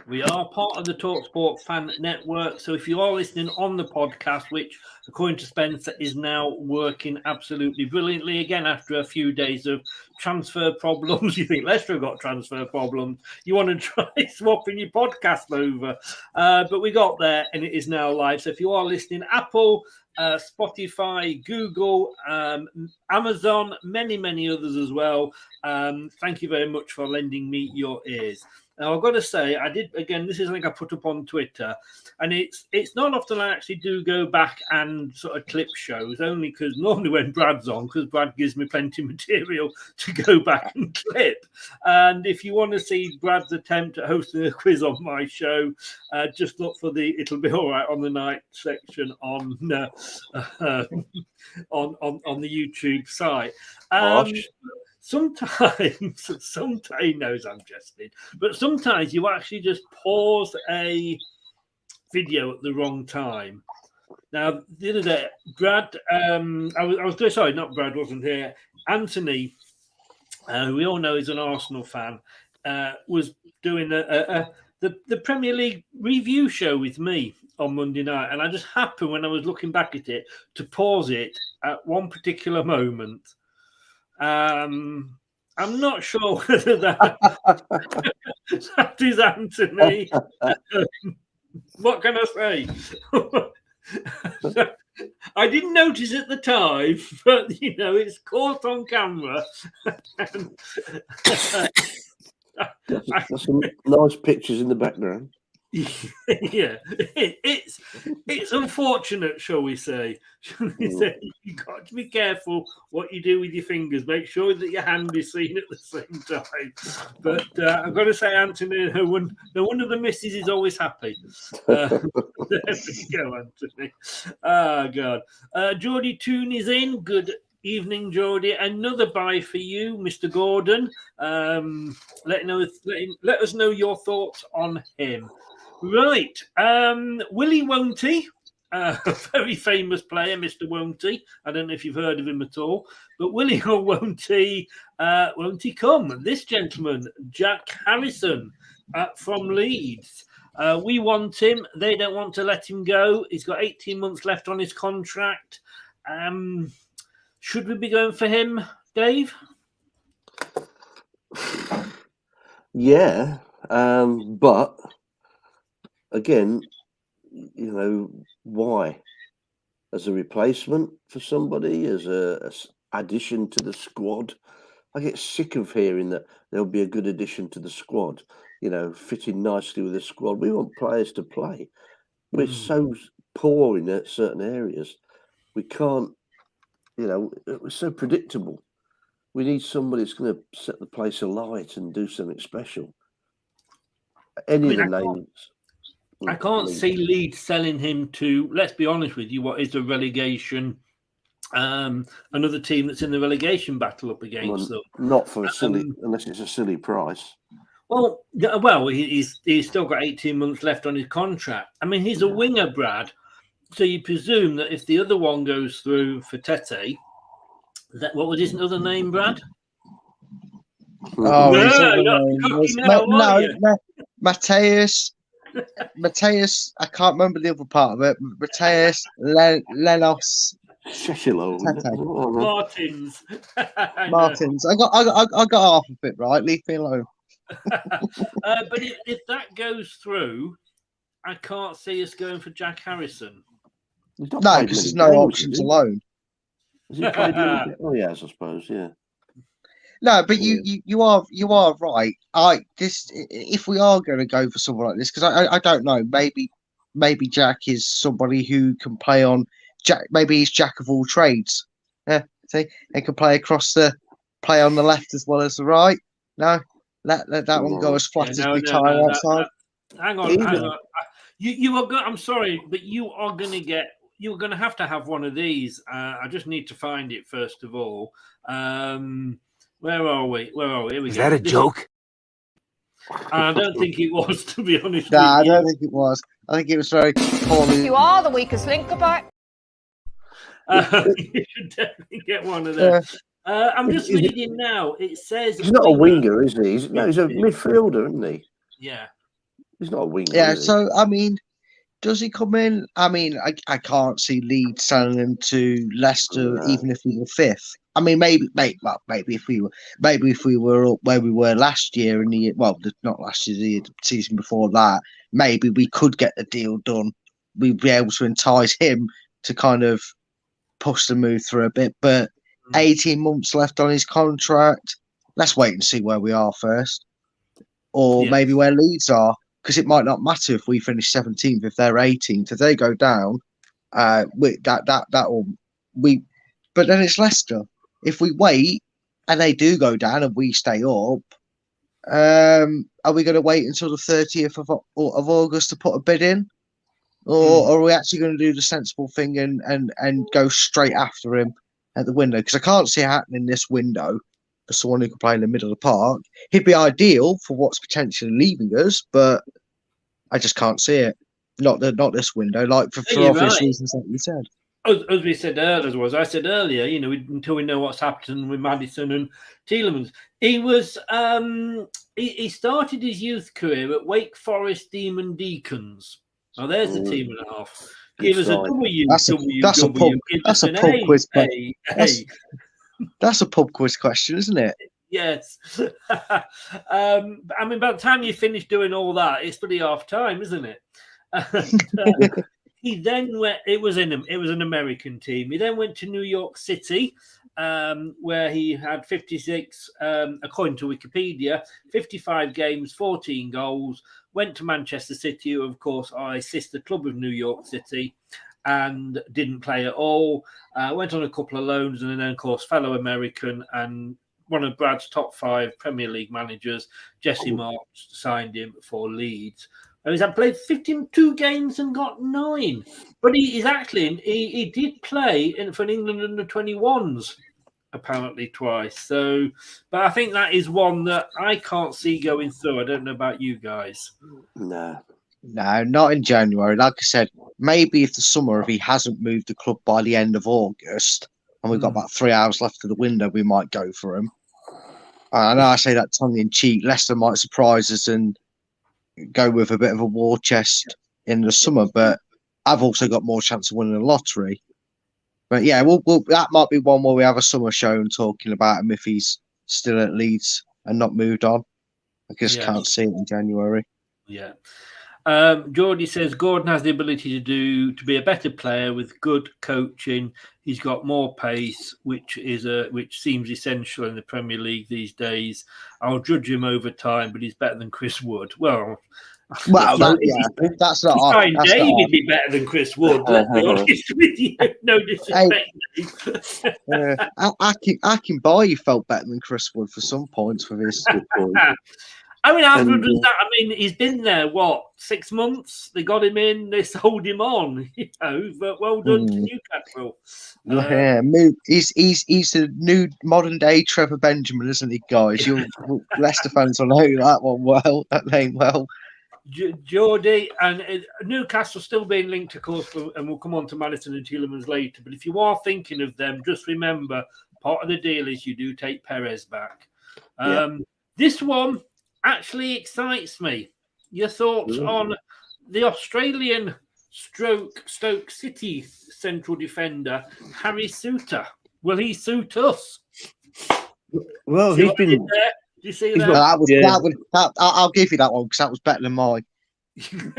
We are part of the TalkSport Fan Network, so if you are listening on the podcast, which, according to Spencer, is now working absolutely brilliantly, again, after a few days of transfer problems, you think Leicester have got transfer problems, you want to try swapping your podcast over. But we got there, and it is now live. So if you are listening, Apple, Spotify, Google, Amazon, many others as well, thank you very much for lending me your ears. Now, I've got to say, this is something I put up on Twitter, and it's not often I actually do go back and sort of clip shows, only because normally when Brad's on, because Brad gives me plenty of material to go back and clip. And if you want to see Brad's attempt at hosting a quiz on my show, just look for It'll Be All Right on the Night section on the YouTube site. Sometimes he knows I'm jesting, but sometimes you actually just pause a video at the wrong time. Now, the other day, Brad, not Brad wasn't here. Anthony, who we all know is an Arsenal fan, was doing the Premier League review show with me on Monday night, and I just happened, when I was looking back at it, to pause it at one particular moment. And I'm not sure whether that is Anthony. What can I say? I didn't notice at the time, but it's caught on camera. There's some nice pictures in the background. Yeah, it's unfortunate, shall we say? You've got to be careful what you do with your fingers. Make sure that your hand is seen at the same time. But I've got to say, Anthony, no wonder the missus is always happy. There we go, Anthony. Oh, God. Geordie Toon is in. Good evening, Geordie. Another bye for you, Mr. Gordon. Let us know your thoughts on him. Right. Willie Won'ty, a very famous player, Mr. Won'ty. I don't know if you've heard of him at all, but Willie or Won'ty come? This gentleman, Jack Harrison from Leeds. We want him. They don't want to let him go. He's got 18 months left on his contract. Should we be going for him, Dave? Yeah, but again, why? As a replacement for somebody, as a addition to the squad? I get sick of hearing that there'll be a good addition to the squad, fitting nicely with the squad. We want players to play. We're so poor in certain areas. We can't, we're so predictable. We need somebody that's going to set the place alight and do something special. Any of the names. I can't see Leeds selling him to, let's be honest with you, what is a relegation, another team that's in the relegation battle up against them. Not for a silly, unless it's a silly price. Well, he's still got 18 months left on his contract. I mean, he's a winger, Brad. So you presume that if the other one goes through for Tete, what was his other name, Brad? Oh, no, Mateus. I can't remember the other part of it. Mateus Lenos Martins. I got half of it right. Leave me alone. But if that goes through, I can't see us going for Jack Harrison. No, because there's no options alone. Has he played oh, yes, I suppose. Yeah. No, but you are right. If we are going to go for someone like this, because I don't know, maybe Jack is somebody who can play on Jack. Maybe he's Jack of all trades. Yeah, see, and can play on the left as well as the right. No, let that one go as flat as we tire outside. Hang on. You are good. I'm sorry, but you are going to get. You're going to have one of these. I just need to find it first of all. Where are we? Here we go. Is that a joke? I don't think it was, to be honest. Nah, I don't think it was. I think it was very poorly. You are the weakest link about. You should definitely get one of them. I'm just reading now. It says he's not a winger, is he? He's a midfielder, isn't he? Yeah. He's not a winger. Yeah. So I mean, does he come in? I mean, I can't see Leeds selling him to Leicester, even if we were fifth. I mean, maybe if we were up where we were last year in the not last year, the season before that, maybe we could get the deal done. We'd be able to entice him to kind of push the move through a bit. But 18 months left on his contract. Let's wait and see where we are first, or maybe where Leeds are, because it might not matter if we finish 17th if they're 18th. If they go down, But then it's Leicester. If we wait and they do go down and we stay up, are we going to wait until the 30th of August to put a bid in? Or are we actually going to do the sensible thing and go straight after him at the window? Because I can't see it happening this window for someone who can play in the middle of the park. He'd be ideal for what's potentially leaving us, but I just can't see it. Not this window, like for obvious reasons like you said. As we said earlier, I said earlier, until we know what's happening with Maddison and Tielemans. He was he started his youth career at Wake Forest Demon Deacons. Now there's a team and a half. Give us a W. That's a pub quiz question. That's a pub quiz question, isn't it? Yes. I mean, by the time you finish doing all that, it's pretty half time, isn't it? And, he then went. It was an American team. He then went to New York City, where he had 56, according to Wikipedia, 55 games, 14 goals. Went to Manchester City, who, of course, are a sister club of New York City, and didn't play at all. Went on a couple of loans, and then, of course, fellow American and one of Brad's top 5 Premier League managers, Jesse Marks, signed him for Leeds. He's played 52 games and got 9. But he did play for an England under 21s, apparently twice. So, but I think that is one that I can't see going through. I don't know about you guys. No, not in January. Like I said, maybe if he hasn't moved the club by the end of August, and we've got about 3 hours left of the window, we might go for him. I know I say that tongue in cheek. Leicester might surprise us and go with a bit of a war chest in the summer, but I've also got more chance of winning the lottery. But yeah, we'll that might be one where we have a summer show and talking about him if he's still at Leeds and not moved on. I just can't see it in January. Yeah. Geordie says Gordon has the ability to be a better player with good coaching. He's got more pace, which seems essential in the Premier League these days. I'll judge him over time, but he's better than Chris Wood. Well, that's not. David be better than Chris Wood. Let's be honest with you. No disrespect. I can buy you felt better than Chris Wood for some points with his good point. I mean, how good was that? I mean, he's been there, 6 months? They got him in, they sold him on, but well done to Newcastle. He's a new modern day Trevor Benjamin, isn't he, guys? Leicester fans will know that one well, that name well. Geordie and Newcastle still being linked, of course, and we'll come on to Madison and Tielemans later. But if you are thinking of them, just remember, part of the deal is you do take Perez back. This one actually excites me. Your thoughts on the Australian Stoke City central defender, Harry Souttar? Will he suit us? Well, he's been. Did you see that? I'll give you that one because that was better than mine.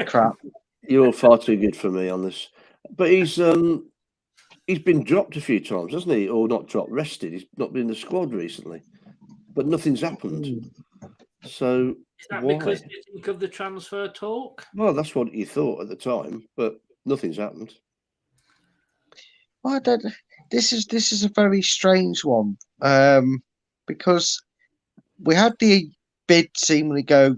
Crap. You're far too good for me on this. But he's been dropped a few times, hasn't he? Or not dropped, rested. He's not been in the squad recently. But nothing's happened. So is that because you think of the transfer talk? Well, that's what you thought at the time, but nothing's happened. Well, this is a very strange one because we had the bid seemingly go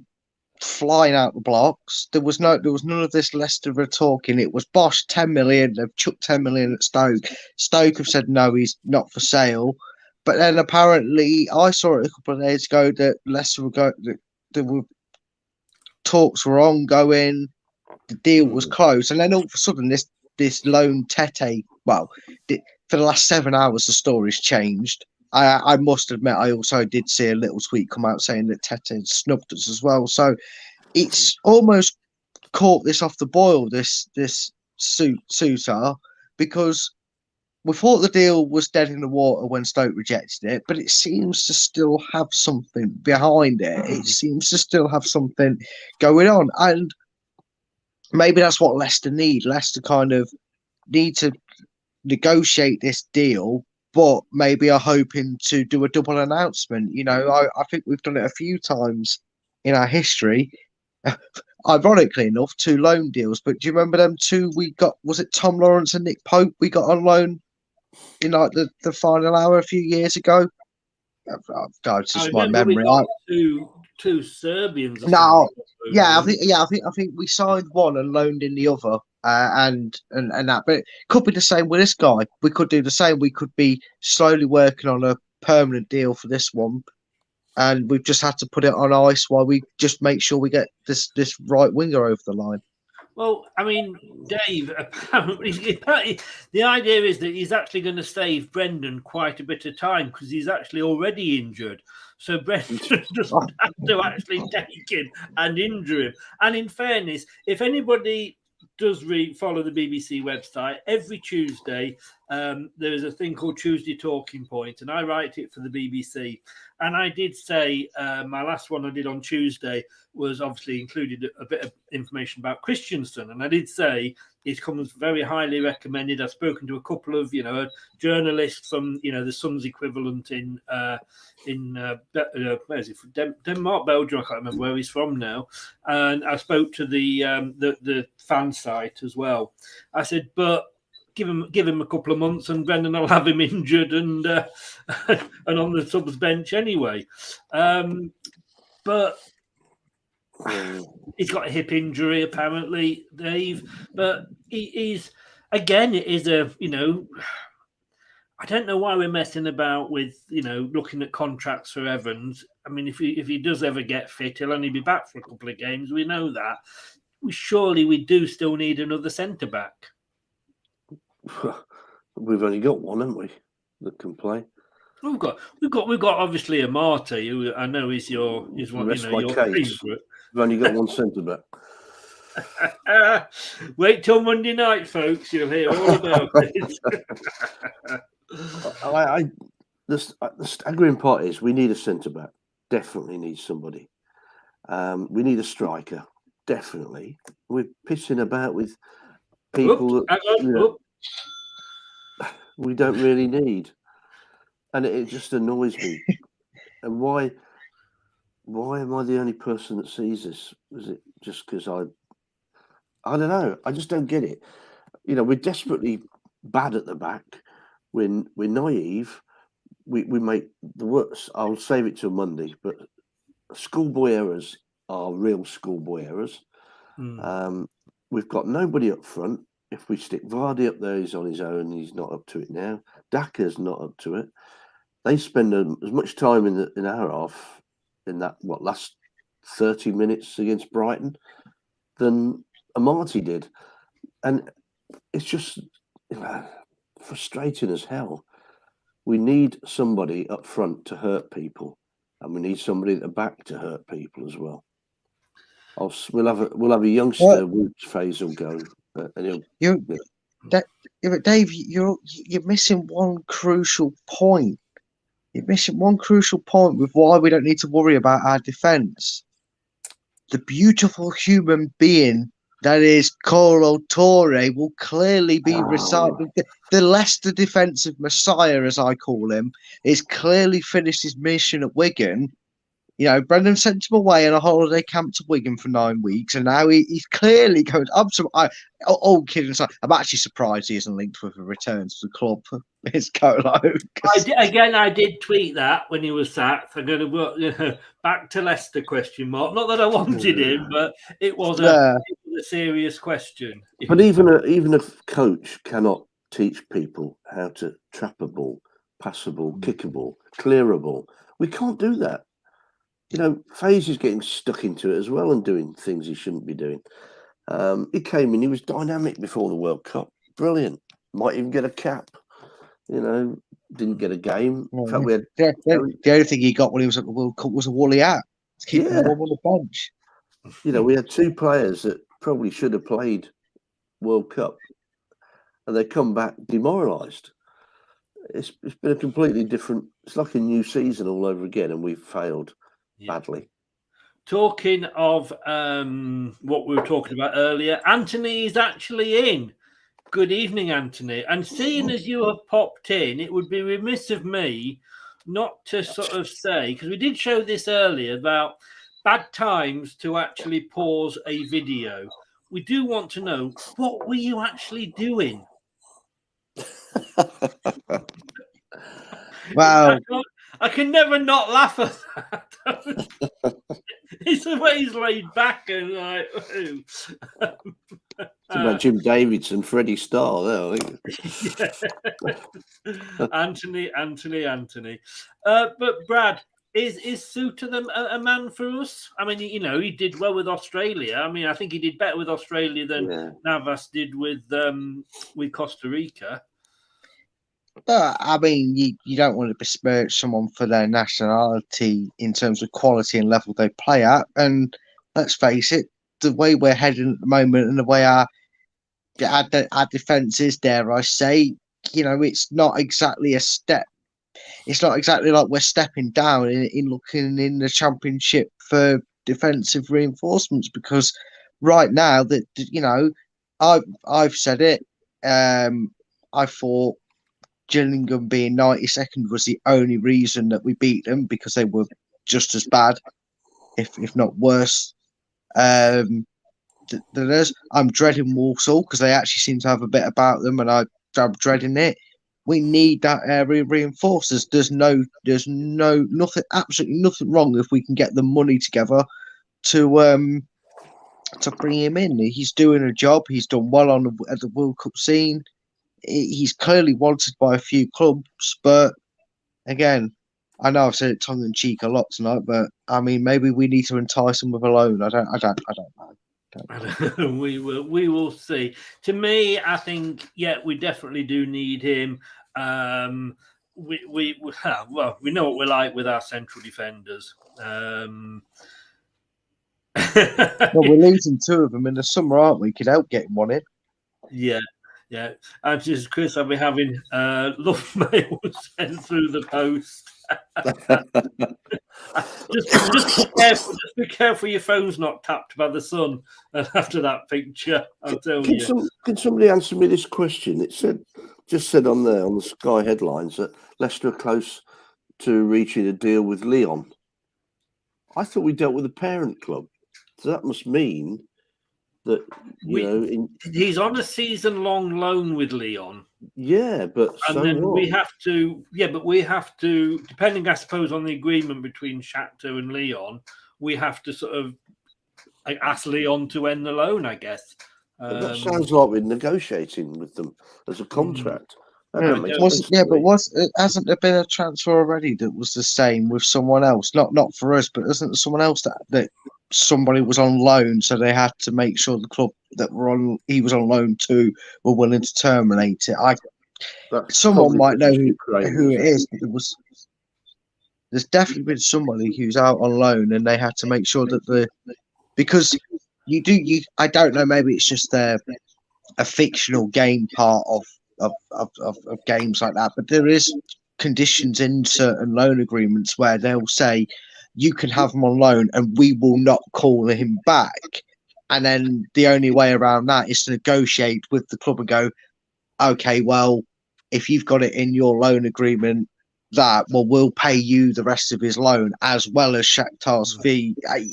flying out the blocks. There was none of this Leicester talking. It was Bosch 10 million. They've chucked 10 million at Stoke. Stoke have said no, he's not for sale. But then apparently, I saw it a couple of days ago that Leicester talks were ongoing, the deal was closed, and then all of a sudden, this lone Tete. Well, for the last 7 hours, the story's changed. I must admit, I also did see a little tweet come out saying that Tete had snubbed us as well. So it's almost caught this off the boil. This Souttar, because we thought the deal was dead in the water when Stoke rejected it, but it seems to still have something behind it. It seems to still have something going on. And maybe that's what Leicester need. Leicester kind of need to negotiate this deal, but maybe are hoping to do a double announcement. I think we've done it a few times in our history. Ironically enough, 2 loan deals. But do you remember them 2 we got? Was it Tom Lawrence and Nick Pope we got on loan in like the final hour a few years ago? God, it's just my memory. Two Serbians. No, I think we signed one and loaned in the other, and that. But it could be the same with this guy. We could do the same. We could be slowly working on a permanent deal for this one, and we've just had to put it on ice while we just make sure we get this right winger over the line. Well, I mean, Dave, apparently the idea is that he's actually going to save Brendan quite a bit of time because he's actually already injured. So Brendan doesn't have to actually take him and injure him. And in fairness, if anybody does follow the BBC website, every Tuesday there is a thing called Tuesday Talking Point, and I write it for the BBC. And I did say my last one I did on Tuesday was obviously included a bit of information about Christensen, and I did say it comes very highly recommended. I've spoken to a couple of journalists from the Sun's equivalent in where is it? Denmark, Belgium. I can't remember where he's from now. And I spoke to the fan site as well. I said, but give him a couple of months, and Brendan will have him injured and and on the subs bench anyway. But he's got a hip injury apparently, Dave. But he's again, it is a I don't know why we're messing about with looking at contracts for Evans. I mean, if he does ever get fit, he'll only be back for a couple of games. We know that. We do still need another centre back. We've only got one, haven't we, that can play? We've got obviously Amati, who I know is your We've only got one centre back. Wait till Monday night, folks. You'll hear all about it. The staggering part is we need a centre back. Definitely need somebody. We need a striker. Definitely. We're pissing about with people that we don't really need, and it just annoys me. And why am I the only person that sees this? Is it just because I don't know? I just don't get it. We're desperately bad at the back. We're naive. We make the worst. I'll save it till Monday. But schoolboy errors are real schoolboy errors. We've got nobody up front. If we stick Vardy up there, he's on his own. He's not up to it now. Daka's not up to it. They spend as much time in our half in that last 30 minutes against Brighton than Amati did, and it's just frustrating as hell. We need somebody up front to hurt people, and we need somebody at the back to hurt people as well. We'll have a youngster Woods phase will go. But Dave, you're missing one crucial point. You're missing one crucial point with why we don't need to worry about our defence. The beautiful human being that is Coro Torre will clearly be recited. The Leicester defensive messiah, as I call him, is clearly finished his mission at Wigan. Brendan sent him away on a holiday camp to Wigan for 9 weeks, and now he's clearly going. All kidding aside, I'm actually surprised he isn't linked with a return to the club. It's Colo. I did tweet that when he was sacked. I'm going to back to Leicester ? Not that I wanted him, but it was a serious question. But even a coach cannot teach people how to trap a ball, pass a ball, kick a ball, clear a ball. We can't do that. FaZe is getting stuck into it as well and doing things he shouldn't be doing. He came in, he was dynamic before the World Cup. Brilliant. Might even get a cap. Didn't get a game. In fact, the only thing he got when he was at the World Cup was a woolly hat to keep him warm on the bench. We had two players that probably should have played World Cup, and they come back demoralised. It's been a completely different. It's like a new season all over again, and we've failed badly. Talking of what we were talking about earlier, Anthony is actually in. Good evening, Anthony. And seeing as you have popped in, it would be remiss of me not to sort of say, because we did show this earlier about bad times to actually pause a video. We do want to know, what were you actually doing? Wow. I can never not laugh at that. It's the way he's laid back and like, it's about Jim Davidson, Freddie Starr there, I think. Anthony. But Brad, is Suter a man for us? I mean, he did well with Australia. I mean, I think he did better with Australia than Navas did with Costa Rica. I mean, you don't want to besmirch someone for their nationality in terms of quality and level they play at. And let's face it, the way we're heading at the moment and the way our defence is, dare I say, it's not exactly a step it's not exactly like we're stepping down in looking in the Championship for defensive reinforcements, because right now that I've said it. I thought Gillingham being 92nd was the only reason that we beat them, because they were just as bad, if not worse, than us. I'm dreading Walsall because they actually seem to have a bit about them, and I'm dreading it. We need that area reinforcers. There's nothing, absolutely nothing wrong if we can get the money together to bring him in. He's doing a job. He's done well at the World Cup scene. He's clearly wanted by a few clubs, but again, I know I've said it tongue in cheek a lot tonight, but I mean, maybe we need to entice him with a loan. I don't know. We will see. To me, I think we definitely do need him. We know what we're like with our central defenders. Well, we're losing two of them in the summer, aren't we? Could help getting one in. Yeah. And just Chris, I'll be having love mail sent through the post. just be careful your phone's not tapped by the sun after that picture. I'll tell you. Can somebody answer me this question? It just said on the Sky headlines that Leicester are close to reaching a deal with Leon. I thought we dealt with the parent club, so that must mean that he's on a season-long loan with Leon. Yeah, but we have to, depending, I suppose, on the agreement between Shakhtar and Leon, we have to sort of ask Leon to end the loan, I guess. That sounds like we're negotiating with them as a contract. Hasn't there been a transfer already that was the same with someone else? Not for us, but isn't there someone else that somebody was on loan, so they had to make sure the club that he was on loan to were willing to terminate it. Someone might know who it is. There's definitely been somebody who's out on loan, and they had to make sure that because I don't know, maybe it's just a fictional game part of games like that, but there is conditions in certain loan agreements where they'll say you can have him on loan and we will not call him back, and then the only way around that is to negotiate with the club and go, okay, well, if you've got it in your loan agreement we'll pay you the rest of his loan as well as Shakhtar's fee. I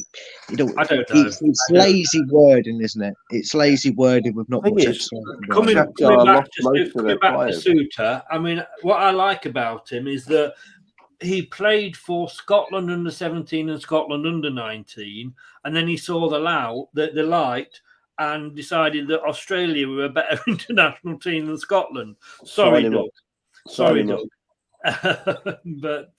don't know. It's lazy wording, isn't it? It's lazy wording with not much coming back to Suter. I mean, what I like about him is that he played for Scotland under 17 and Scotland under 19, and then he saw the light and decided that Australia were a better international team than Scotland. Sorry, Doug. But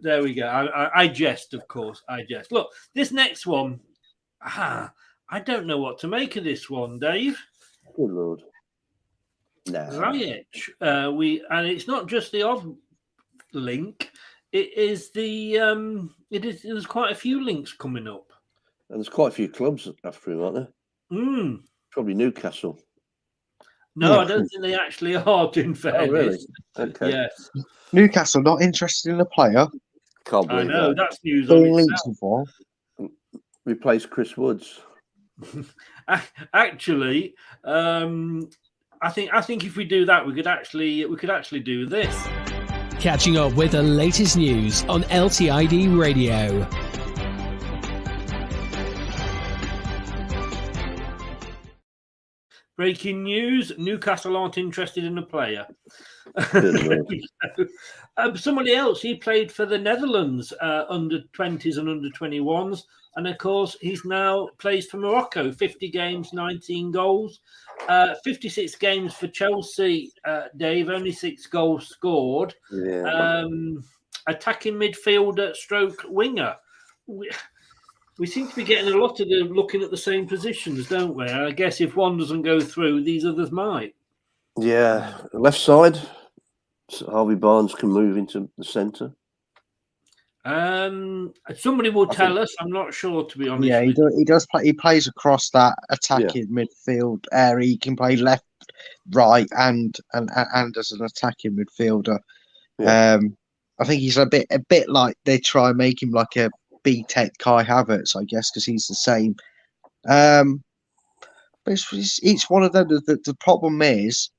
there we go. I jest, of course. I jest. Look, this next one, I don't know what to make of this one, Dave. Good Lord. No. Ziyech. And it's not just the odd link. It is there's quite a few links coming up. And there's quite a few clubs after him, aren't there? Probably Newcastle. No, I don't think they actually are, in fairness. Oh, really? Okay. Yes. Newcastle not interested in a player. Can't believe I know, that. that's news on itself. Replace Chris Woods. Actually, I think if we do that, we could actually do this. Catching up with the latest news on LTID Radio. Breaking news, Newcastle aren't interested in a player. Somebody else, he played for the Netherlands under 20s and under 21s. And of course, he's now plays for Morocco, 50 games, 19 goals. 56 games for Chelsea, Dave, only 6 goals scored. Yeah. Attacking midfielder stroke winger. We seem to be getting a lot of them looking at the same positions, don't we? I guess if one doesn't go through, these others might. Yeah, left side. So Harvey Barnes can move into the centre. Somebody will tell us. I'm not sure, to be honest. Yeah, he does play. He plays across that attacking midfield area. He can play left, right, and as an attacking midfielder. Yeah. I think he's a bit like they try and make him like a B-Tech Kai Havertz, I guess, because he's the same. But it's one of them. The problem is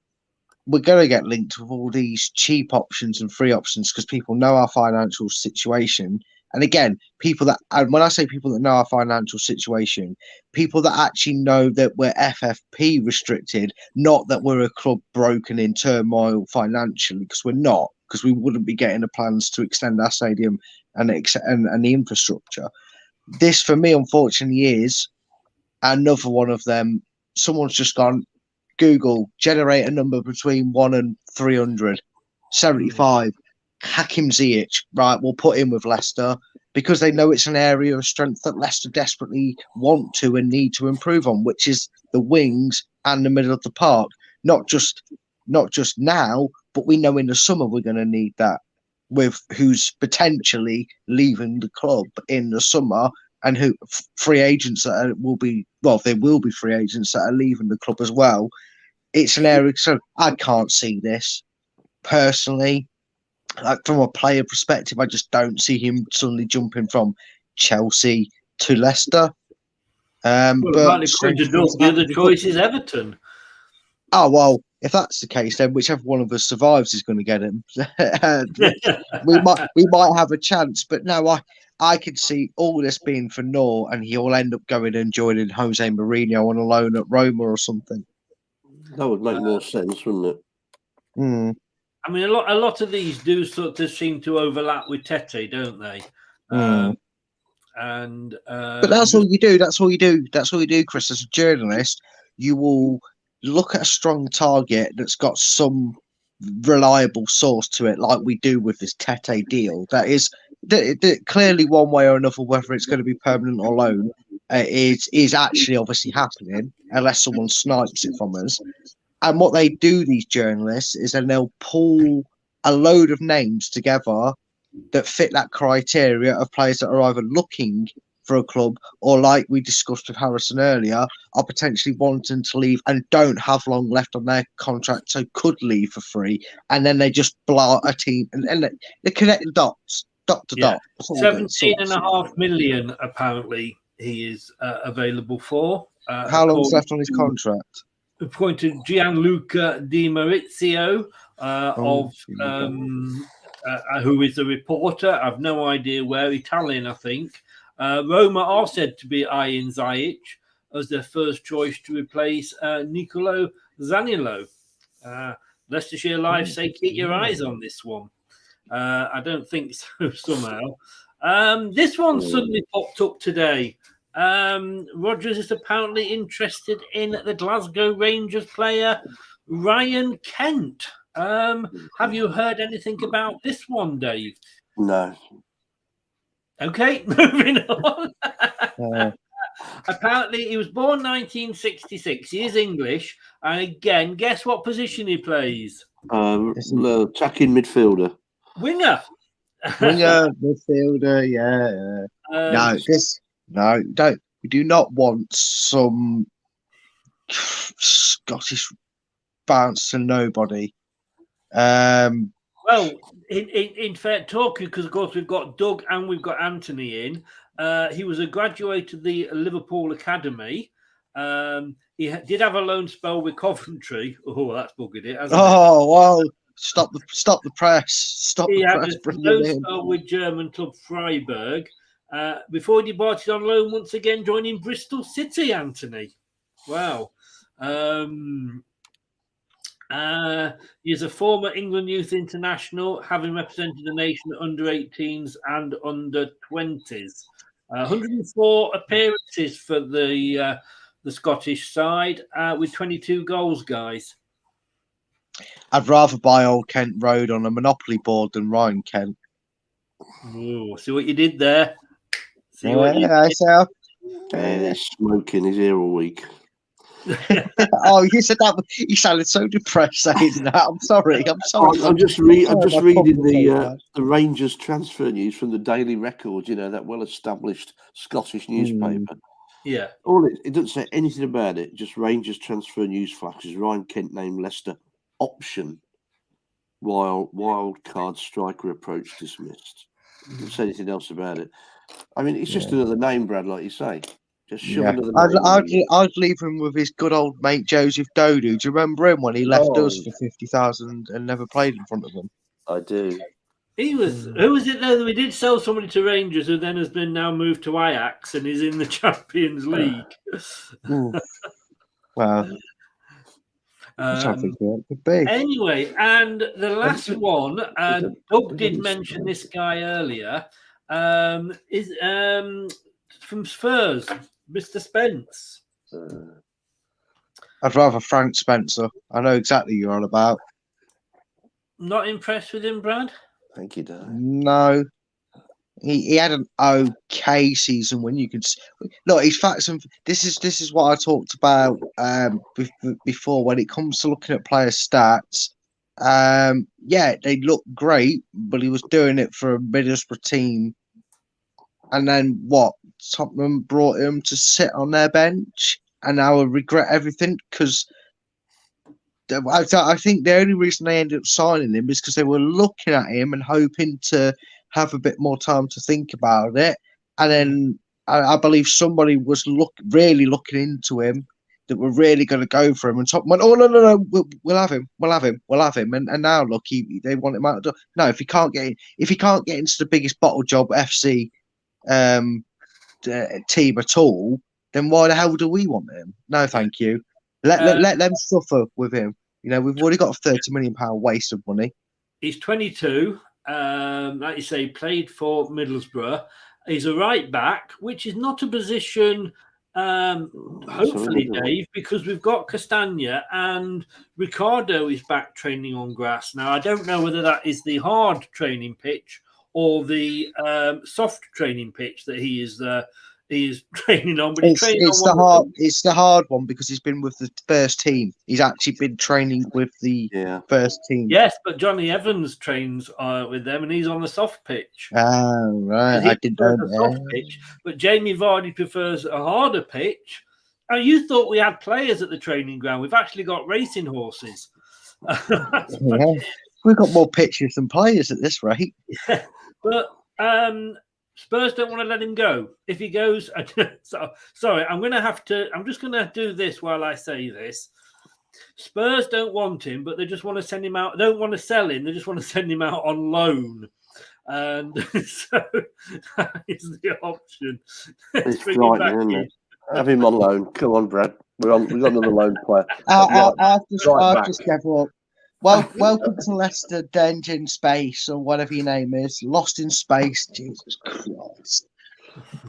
we're going to get linked with all these cheap options and free options because people know our financial situation. And again, and when I say people that know our financial situation, people that actually know that we're FFP restricted, not that we're a club broken in turmoil financially, because we're not, because we wouldn't be getting the plans to extend our stadium and the infrastructure. This, for me, unfortunately, is another one of them. Someone's just gone, Google, generate a number between 1 and 300. 75. Hakim Ziyech. Right, we'll put him with Leicester because they know it's an area of strength that Leicester desperately want to and need to improve on, which is the wings and the middle of the park. Not just now, but we know in the summer we're going to need that with who's potentially leaving the club in the summer and who free agents that will be, well, there will be free agents that are leaving the club as well. It's an area, so I can't see this personally. Like from a player perspective, I just don't see him suddenly jumping from Chelsea to Leicester. Well, But the other choice is Everton. Oh well, if that's the case, then whichever one of us survives is going to get him. we might have a chance, but no, I could see all this being for naught, and he'll end up going and joining Jose Mourinho on a loan at Roma or something. That would make more sense, wouldn't it? Mm. I mean, a lot of these do sort of seem to overlap with Tete, don't they? Mm. But that's all you do. That's all you do. That's all you do, Chris. As a journalist, you will look at a strong target that's got some reliable source to it, like we do with this Tete deal. That is clearly one way or another, whether it's going to be permanent or loan, is actually obviously happening, unless someone snipes it from us. And what they do, these journalists, is then they'll pull a load of names together that fit that criteria of players that are either looking for a club or, like we discussed with Harrison earlier, are potentially wanting to leave and don't have long left on their contract, so could leave for free. And then they just blow a team and they connect the dots, dot to dot. 17.5 million apparently he is available for. How long's left on his contract? Appointed Gianluca Di Maurizio who is a reporter. I've no idea where. Italian, I think. Roma are said to be eyeing Ziyech as their first choice to replace Nicolo Zaniolo. Leicestershire Live say keep your eyes on this one. I don't think so somehow. This one suddenly popped up today. Rodgers is apparently interested in the Glasgow Rangers player Ryan Kent. Have you heard anything about this one, Dave? No. Okay, moving on. Apparently, he was born 1966. He is English. And again, guess what position he plays? Attacking midfielder. Winger. Midfielder, yeah. Don't. We do not want some Scottish bounce to nobody. Well, in fair talking, because of course we've got Doug and we've got Anthony in. He was a graduate of the Liverpool Academy. He did have a loan spell with Coventry. Oh, that's buggered it, hasn't it? Well, stop the press. He had a loan spell with German club Freiburg. Before he departed on loan once again, joining Bristol City, Anthony. Wow. He's a former England youth international, having represented the nation at under 18s and under 20s. 104 appearances for the Scottish side with 22 goals, guys. I'd rather buy Old Kent Road on a Monopoly board than Ryan Kent. Ooh, see what you did there. They're smoking his ear all week. Oh, you said that. You sounded so depressed saying that. I'm sorry. I'm just reading the Rangers transfer news from the Daily Record. You know, that well-established Scottish newspaper. Yeah. It doesn't say anything about it. Just Rangers transfer news flashes. Ryan Kent named Leicester option. wild card striker approach dismissed. Didn't say anything else about it. I mean, it's just another name, Brad, like you say. Just shove another name. I'd leave him with his good old mate Joseph Dodu. Do you remember him when he left us for 50,000 and never played in front of them? I do. He was. Who was it though that we did sell somebody to Rangers who then has been now moved to Ajax and is in the Champions League? Well, I think it could be. Anyway, and the last one, Doug did mention this guy earlier, is from Spurs, Mr. Spence. I'd rather Frank Spencer. I know exactly who you're on about. Not impressed with him, Brad? Thank you, Dave. No. He had an okay season when you could look. He's facts and this is what I talked about before when it comes to looking at player stats. Yeah, they look great, but he was doing it for a Middlesbrough team. And then what? Tottenham brought him to sit on their bench, and now I regret everything because I think the only reason they ended up signing him is because they were looking at him and hoping to have a bit more time to think about it. And then I believe somebody was really looking into him that were really going to go for him. And Tottenham went, oh, no, we'll have him. And now look, they want him out. No, if he can't get into the biggest bottle job FC team at all, then why the hell do we want him? No, thank you. Let them suffer with him. You know, we've already got a £30 million waste of money. He's 22. Like you say, played for Middlesbrough. He's a right back, which is not a position, hopefully, Dave, because we've got Castagna and Ricardo is back training on grass. Now, I don't know whether that is the hard training pitch or the soft training pitch that he is training on. But it's the hard one because he's been with the first team. He's actually been training with the first team. Yes, but Johnny Evans trains with them, and he's on the soft pitch. Oh, right. I didn't know that. Soft pitch, but Jamie Vardy prefers a harder pitch. And you thought we had players at the training ground. We've actually got racing horses. We've got more pitches than players at this rate. Yeah, but Spurs don't want to let him go. If he goes, sorry, I'm just going to do this while I say this. Spurs don't want him, but they just want to send him out. They don't want to sell him. They just want to send him out on loan. And so that is the option. It's frightening, isn't it? Have him on loan. Come on, Brad. We've got another loan player. I'll just give up. Well, welcome to Leicester, Denge in Space, or whatever your name is. Lost in Space. Jesus Christ.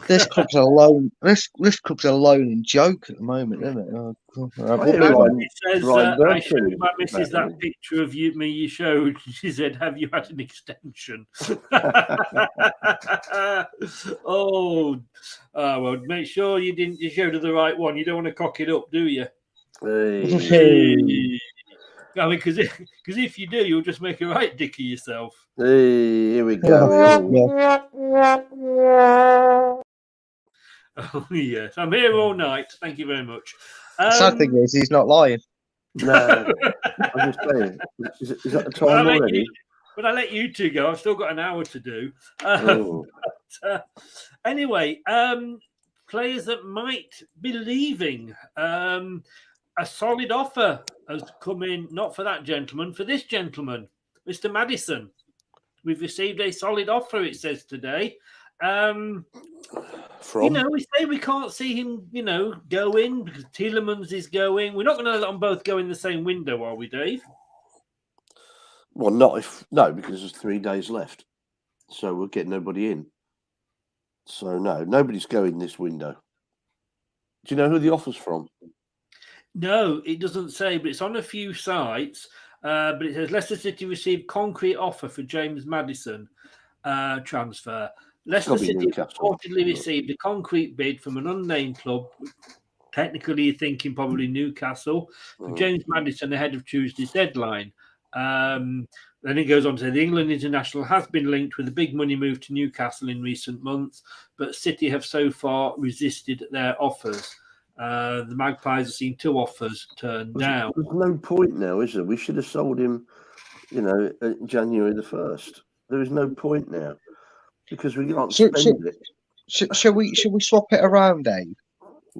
This club's a lone. This club's a lone joke at the moment, isn't it? It says, I showed my missus that picture of me you showed. She said, "Have you had an extension?" Well, make sure you showed her the right one. You don't want to cock it up, do you? Hey. I mean, because if you do, you'll just make a right dick of yourself. Hey, here we go. Oh, yes. I'm here all night. Thank you very much. The sad thing is, he's not lying. No. I'm just saying. Is that the time already? But I let you two go. I've still got an hour to do. Anyway, players that might be leaving. A solid offer has come in, not for that gentleman, for this gentleman, Mr. Maddison. We've received a solid offer, it says today. We say we can't see him, go in because Tielemans is going. We're not going to let them both go in the same window, are we, Dave? Well, because there's 3 days left. So we'll get nobody in. So, no, nobody's going this window. Do you know who the offer's from? No, it doesn't say, but it's on a few sites. But it says Leicester City received concrete offer for James Maddison transfer. Leicester City reportedly received a concrete bid from an unnamed club, technically thinking probably Newcastle, for James Maddison ahead of Tuesday's deadline. Then it goes on to say the England international has been linked with a big money move to Newcastle in recent months, but City have so far resisted their offers. The Magpies have seen 2 offers turned down. There's no point now, is there? We should have sold him January the 1st. There is no point now because we can't Should, spend it. shall we swap it around, Dave?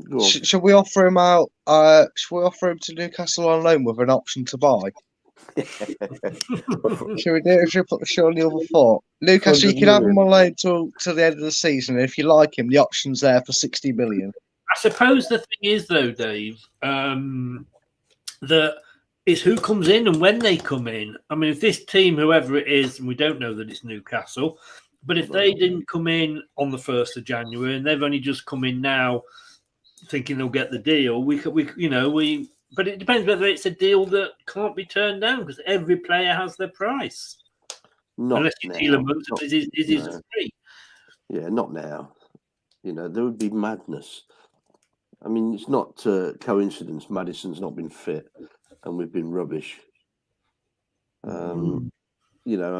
Go on. Shall we offer him out? Shall we offer him to Newcastle on loan with an option to buy? Shall we do it? Shall we put the show on the other foot? Newcastle, you can have him on loan till the end of the season. If you like him, the option's there for 60 million. I suppose the thing is, though, Dave, that it's who comes in and when they come in. I mean, if this team, whoever it is, and we don't know that it's Newcastle, but if they didn't come in on the 1st of January and they've only just come in now thinking they'll get the deal, but it depends whether it's a deal that can't be turned down because every player has their price. Unless you Tielemans is free. Yeah, not now. There would be madness. I mean, it's not coincidence Maddison's not been fit and we've been rubbish. I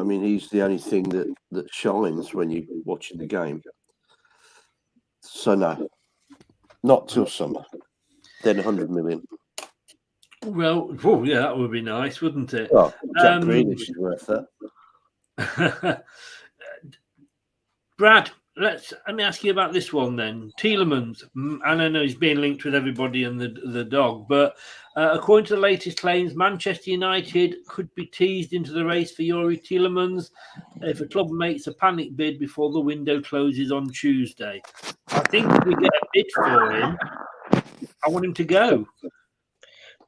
mean, he's the only thing that shines when you're watching the game. So, no, not till summer. Then 100 million. Well, yeah, that would be nice, wouldn't it? Well, Jack Grealish is worth that. Brad, let me ask you about this one then. Tielemans, and I know he's being linked with everybody and the dog, but according to the latest claims, Manchester United could be teased into the race for Youri Tielemans if a club makes a panic bid before the window closes on Tuesday. I think if we get a bid for him, I want him to go.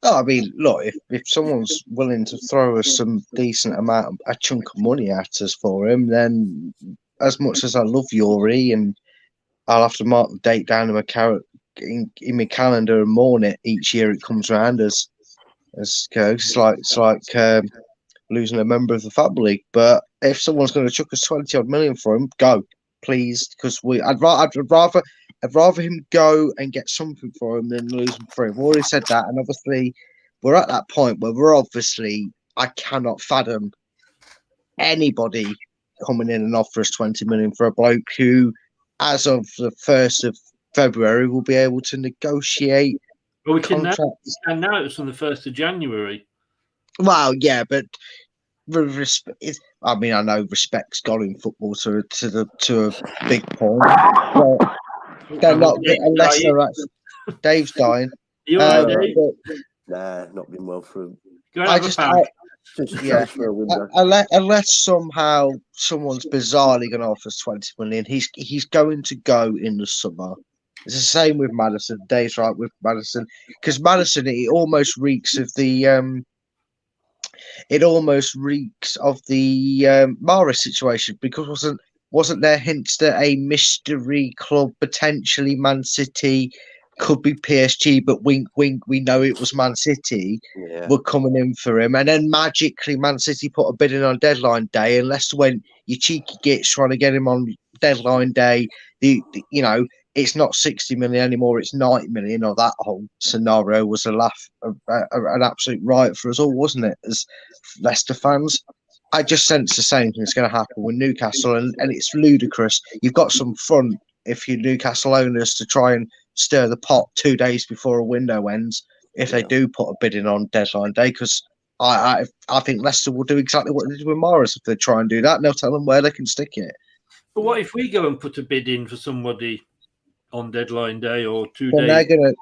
No, I mean, look, if someone's willing to throw us some decent amount, a chunk of money at us for him, then as much as I love Youri, and I'll have to mark the date down in my calendar and mourn it each year it comes around as it's like losing a member of the family. But if someone's going to chuck us 20 odd million for him, go, please, because I'd rather him go and get something for him than lose him for him. I've already said that, and obviously we're at that point where I cannot fathom anybody coming in and offer us 20 million for a bloke who, as of the 1st of February, will be able to negotiate contracts. And now it's on the 1st of January. Well, yeah, but I mean, I know respect's gone in football to a big point. But they're not unless they're actually, Dave's dying. You are, Dave? Nah, not been well for him. Unless somehow someone's bizarrely going to offer us 20 million, he's going to go in the summer. It's the same with Maddison. Dave's right with Maddison, because Maddison, it almost reeks of the Mahrez situation, because wasn't there hints that a mystery club, potentially Man City, could be PSG, but wink, wink, we know it was Man City, were coming in for him. And then magically Man City put a bid in on deadline day, and Leicester went, you cheeky gits, trying to get him on deadline day. It's not 60 million anymore, it's 90 million. Or that whole scenario was an absolute riot for us all, wasn't it, as Leicester fans? I just sense the same thing's going to happen with Newcastle, and it's ludicrous. You've got some fun if you're Newcastle owners to try and stir the pot 2 days before a window ends if they do put a bid in on deadline day, because I think Leicester will do exactly what they did with Mahrez. If they try and do that, and they'll tell them where they can stick it. But what if we go and put a bid in for somebody on deadline day or 2 then days?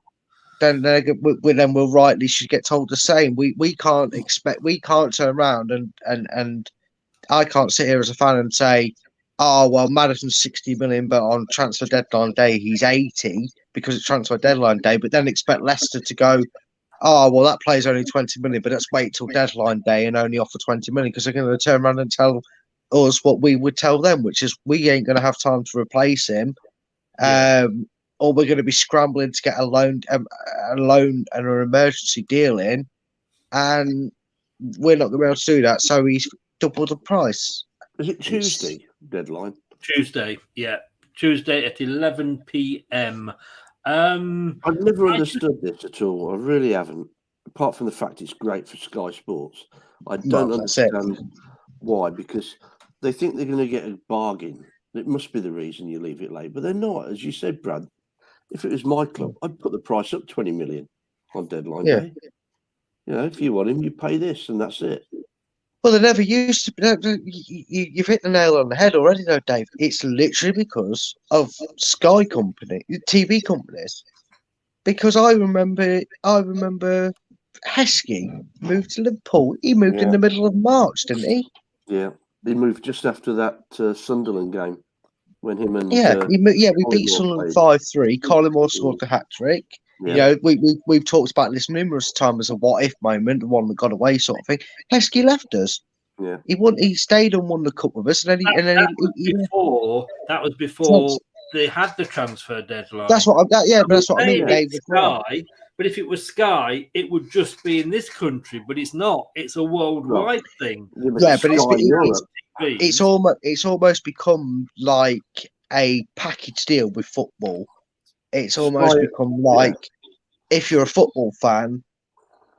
Then we'll rightly should get told the same. We can't turn around and I can't sit here as a fan and say, oh well, Maddison's 60 million, but on transfer deadline day he's 80 because it's transfer deadline day. But then expect Leicester to go, oh well, that player's only 20 million, but let's wait till deadline day and only offer 20 million, because they're going to turn around and tell us what we would tell them, which is we ain't going to have time to replace him. Or we're going to be scrambling to get a loan and an emergency deal in, and we're not going to be able to do that. So he's doubled the price. Is it Tuesday deadline? Tuesday, yeah. Tuesday at 11 p.m. I've never understood this at all. I really haven't. Apart from the fact it's great for Sky Sports, I don't understand why. Because they think they're going to get a bargain. It must be the reason you leave it late, but they're not. As you said, Brad, if it was my club, I'd put the price up 20 million on deadline day. If you want him, you pay this, and that's it. Well, they never used to. You've hit the nail on the head already, though, Dave. It's literally because of Sky company, TV companies. Because I remember Heskey moved to Liverpool. He moved in the middle of March, didn't he? Yeah, he moved just after that Sunderland game when him and We beat Sunderland 5-3. Collymore scored the hat trick. Yeah. We've talked about this numerous times as a what if moment, the one that got away sort of thing. Heskey left us. Yeah, He stayed and won the cup with us, and then that was before they had the transfer deadline. That's what I mean, Dave. Sky, but if it was Sky, it would just be in this country, but it's not. It's a worldwide thing. Yeah, but it's almost become like a package deal with football. It's almost become like if you're a football fan,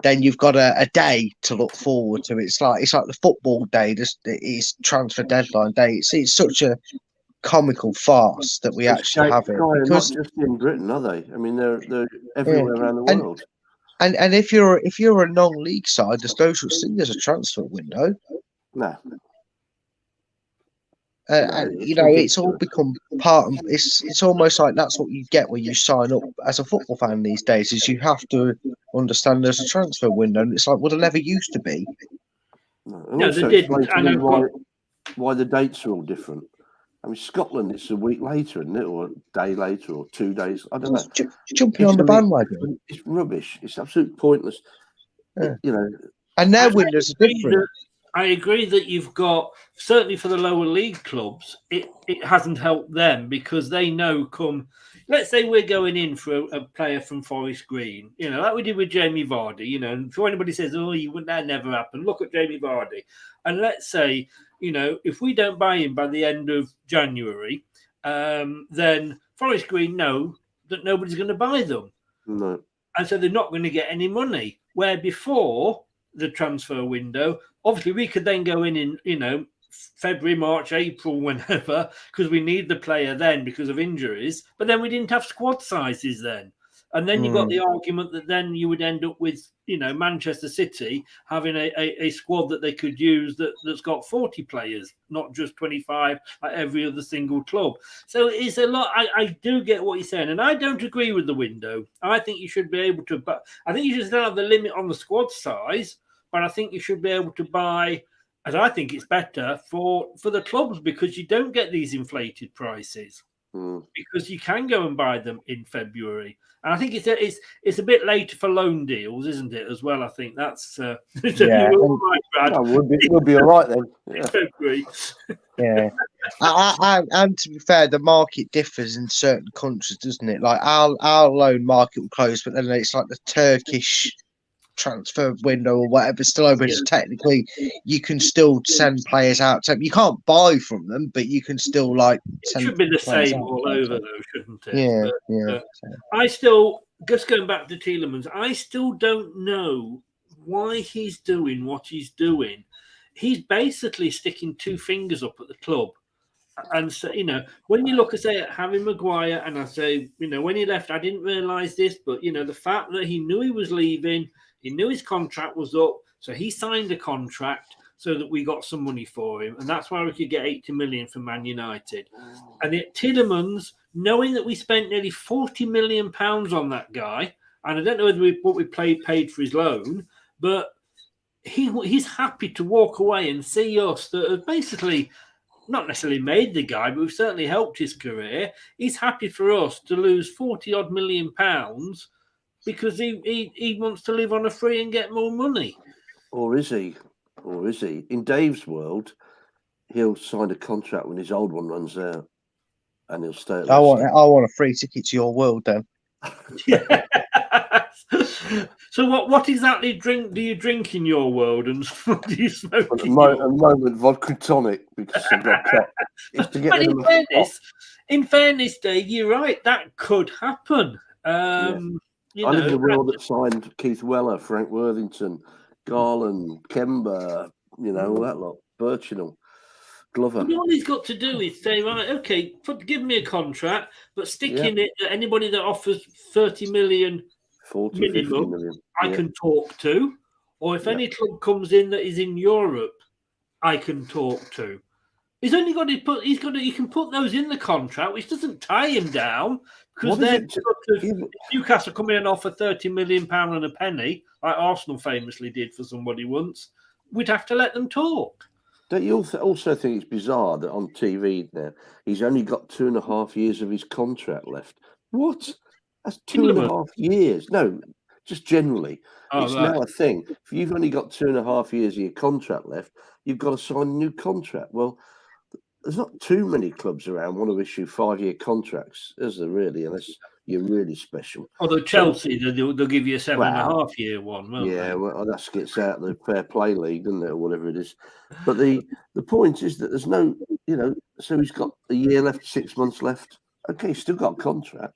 then you've got a day to look forward to. It's like the football day. It's transfer deadline day. It's such a comical farce that we actually have it. Because not just in Britain, are they? I mean, they're everywhere around the world. And if you're a non-league side, there's no such thing as a transfer window. No. It's all become part of it's almost like that's what you get when you sign up as a football fan these days, is you have to understand there's a transfer window, and it's like, well, there never used to be. No, they didn't. I know why the dates are all different. I mean, Scotland, it's a week later, isn't it? Or a day later, or 2 days. I don't know. Jumping on the bandwagon. It's rubbish. It's absolutely pointless. Yeah. And their windows are different. I agree that you've got, certainly for the lower league clubs, it hasn't helped them because they know let's say we're going in for a player from Forest Green, like we did with Jamie Vardy, and before anybody says, that never happened, look at Jamie Vardy. And let's say, if we don't buy him by the end of January, then Forest Green know that nobody's going to buy them. No. And so they're not going to get any money. Where before the transfer window, obviously we could then go in February, March, April, whenever, because we need the player then because of injuries. But then we didn't have squad sizes then. And then you got the argument that then you would end up with, Manchester City having a squad that they could use that's got 40 players, not just 25 like every other single club. So it's a lot. I do get what you're saying. And I don't agree with the window. I think you should be able to, but I think you should still have the limit on the squad size, but I think you should be able to buy, as I think it's better for the clubs, because you don't get these inflated prices. Because you can go and buy them in February, and I think it's a bit later for loan deals, isn't it? As well, I think that's we'll be all right then. Yeah. February. Yeah, and to be fair, the market differs in certain countries, doesn't it? Like our loan market will close, but then it's like the Turkish transfer window or whatever still open. So technically you can still send players out. So you can't buy from them, but you can still send. It should be the same all over though, shouldn't it? Yeah. I still, just going back to Tielemans, I still don't know why he's doing what he's doing. He's basically sticking two fingers up at the club. And so, when you look at Harry Maguire, and I say, when he left, I didn't realise this, but the fact that he knew he was leaving, he knew his contract was up, so he signed a contract so that we got some money for him, and that's why we could get 80 million from Man United. And at Tielemans, knowing that we spent nearly 40 million pounds on that guy, and I don't know what we paid for his loan, but he's happy to walk away and see us that have basically not necessarily made the guy, but we've certainly helped his career. He's happy for us to lose 40 odd million pounds because he wants to live on a free and get more money. Or is he? In Dave's world, he'll sign a contract when his old one runs out, and he'll stay at Leicester. I want a free ticket to your world then. Yeah. So what exactly do you drink in your world, and what do you smoke? At the moment, vodka tonic, because I've got it's to get. But in fairness, Dave, you're right. That could happen. I live in a world that signed Keith Weller, Frank Worthington, Garland, Kemba, all that lot, Birchingham, Glover. All he's got to do is say, right, okay, give me a contract, but stick in it that anybody that offers 30 million 40, minimum, 50 million. I can talk to. Or if any club comes in that is in Europe I can talk to. He's only got to put. He can put those in the contract, which doesn't tie him down because then Newcastle come in and offer £30 million and a penny, like Arsenal famously did for somebody once. We'd have to let them talk. Don't you also think it's bizarre that on TV now he's only got 2.5 years of his contract left? What? That's 2.5 years. No, just generally. It's now a thing. If you've only got 2.5 years of your contract left, you've got to sign a new contract. Well, there's not too many clubs around want to issue 5-year contracts, is there really? Unless you're really special. Although Chelsea, they'll give you a 7.5-year one, won't they? Yeah, well, that gets out of the Fair Play League, doesn't it, or whatever it is. But the point is that there's no, so he's got a year left, 6 months left. Okay, he's still got a contract,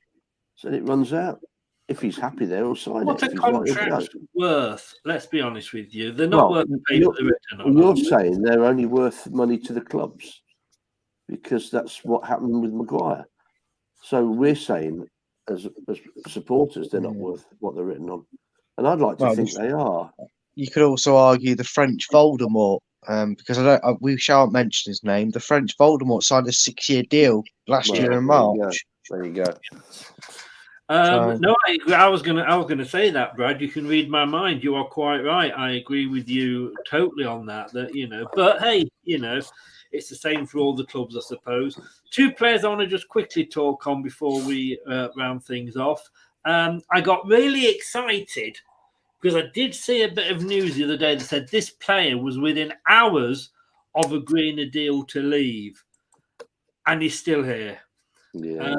so it runs out. If he's happy there, he'll sign What's it. What's a contract worth? Let's be honest with you. They're not worth the paper they're written on. You're saying they're only worth money to the clubs because that's what happened with Maguire. So we're saying, as supporters, they're not worth what they're written on. And I'd like to think they are. You could also argue the French Voldemort, because we shan't mention his name. The French Voldemort signed a 6-year deal last year in March. There you go. No, I agree. I was gonna say that, Brad. You can read my mind. You are quite right. I agree with you totally on that. But hey, it's the same for all the clubs, I suppose. 2 players I want to just quickly talk on before we round things off. I got really excited because I did see a bit of news the other day that said this player was within hours of agreeing a deal to leave, and he's still here. Yeah.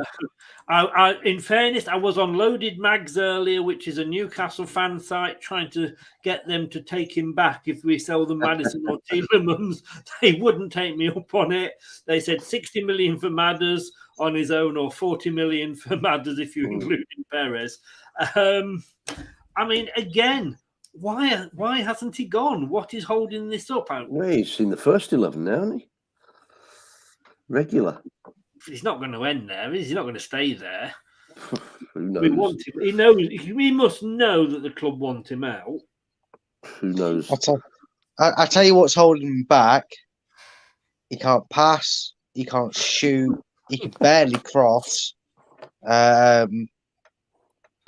In fairness, I was on Loaded Mags earlier, which is a Newcastle fan site, trying to get them to take him back if we sell them Maddison or Tielemans. They wouldn't take me up on it. They said 60 million for Madders on his own, or 40 million for Madders if you include Perez. I mean, again, why hasn't he gone? What is holding this up? Well, he's in the first 11 now, isn't he? Regular. He's not going to end there. He's not going to stay there. Who knows? We want him. He knows. We must know that the club want him out. Who knows? I tell you what's holding him back. He can't pass. He can't shoot. He can barely cross.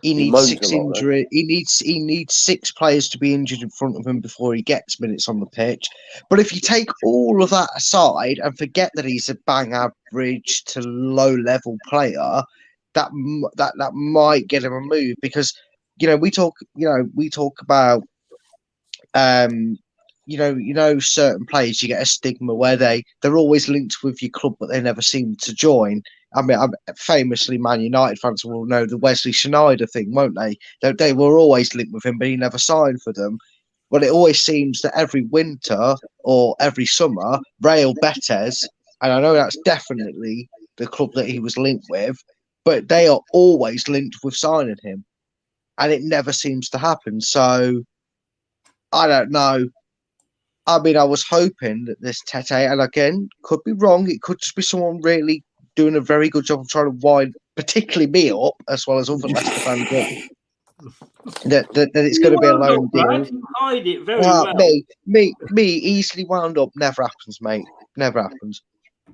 He needs 6 injuries. He needs 6 players to be injured in front of him before he gets minutes on the pitch. But if you take all of that aside and forget that he's a bang average to low level player, that might get him a move, because we talk about certain players, you get a stigma where they're always linked with your club but they never seem to join. I mean, famously, Man United fans will know the Wesley Sneijder thing, won't they? They were always linked with him, but he never signed for them. But it always seems that every winter or every summer, Real Betis, and I know that's definitely the club that he was linked with, but they are always linked with signing him. And it never seems to happen. So, I don't know. I mean, I was hoping that this Tete, and again, could be wrong, it could just be someone really doing a very good job of trying to wind, particularly me up, as well as other Leicester fans, that it's going to be a loan deal. Hide it very well. Me, easily wound up never happens, mate. Never happens.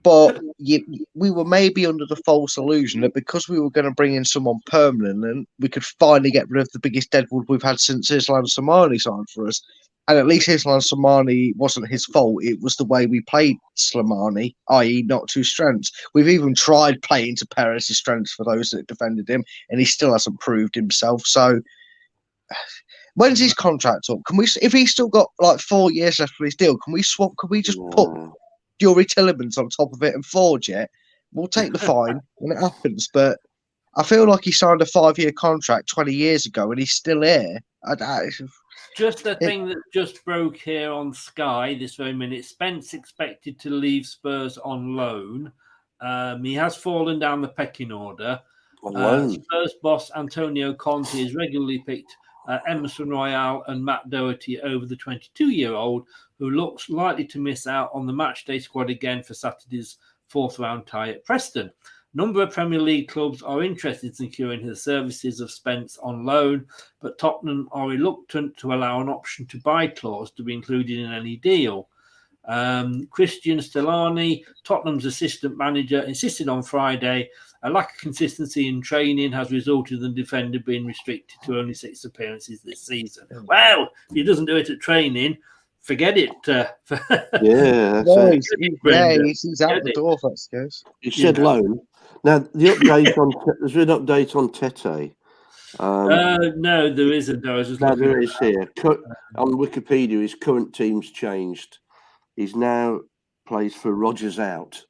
But we were maybe under the false illusion that because we were going to bring in someone permanent, and we could finally get rid of the biggest deadwood we've had since Islam Samani signed for us. And at least Islam Samani wasn't his fault. It was the way we played Slimani, i.e. not 2 strengths. We've even tried playing to Perez's strengths for those that defended him, and he still hasn't proved himself. So when's his contract up? Can we, if he's still got like 4 years left for his deal, can we swap? Can we just put Yuri Tillemans on top of it and forge it? We'll take the fine when it happens. But I feel like he signed a 5-year contract 20 years ago, and he's still here. Just the thing that just broke here on Sky this very minute. Spence expected to leave Spurs on loan. He has fallen down the pecking order. Spurs boss Antonio Conte has regularly picked Emerson Royale and Matt Doherty over the 22-year-old, who looks likely to miss out on the matchday squad again for Saturday's 4th round tie at Preston. A number of Premier League clubs are interested in securing the services of Spence on loan, but Tottenham are reluctant to allow an option to buy clause to be included in any deal. Christian Stellani, Tottenham's assistant manager, insisted on Friday a lack of consistency in training has resulted in the defender being restricted to only 6 appearances this season. Well, if he doesn't do it at training, forget it. Yeah, that's No, it. he's out the door, that's good. You said loan. Now, the update on there's an update on Tete. No, there isn't. I was just No, looking there at is here. On Wikipedia, his current team's changed. He's now plays for Rogers out.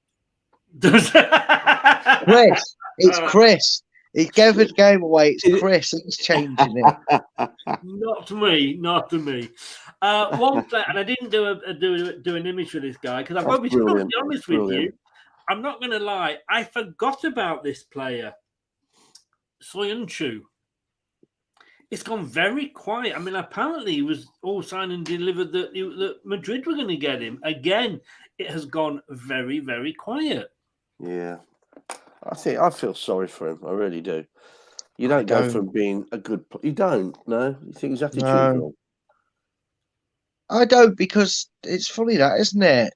Chris, it's Chris. He gave the game away. It's Chris. He's changing it. Not to me. One player, and I didn't do an image for this guy because I've got to be totally honest with you. I'm not going to lie. I forgot about this player, Soyuncu. It's gone very quiet. I mean, apparently he was all signed and delivered that Madrid were going to get him. Again, it has gone very, very quiet. Yeah. I feel sorry for him. I really do. You don't go from being a good... You don't, no? You think his attitude's wrong? I don't, because it's funny that, isn't it?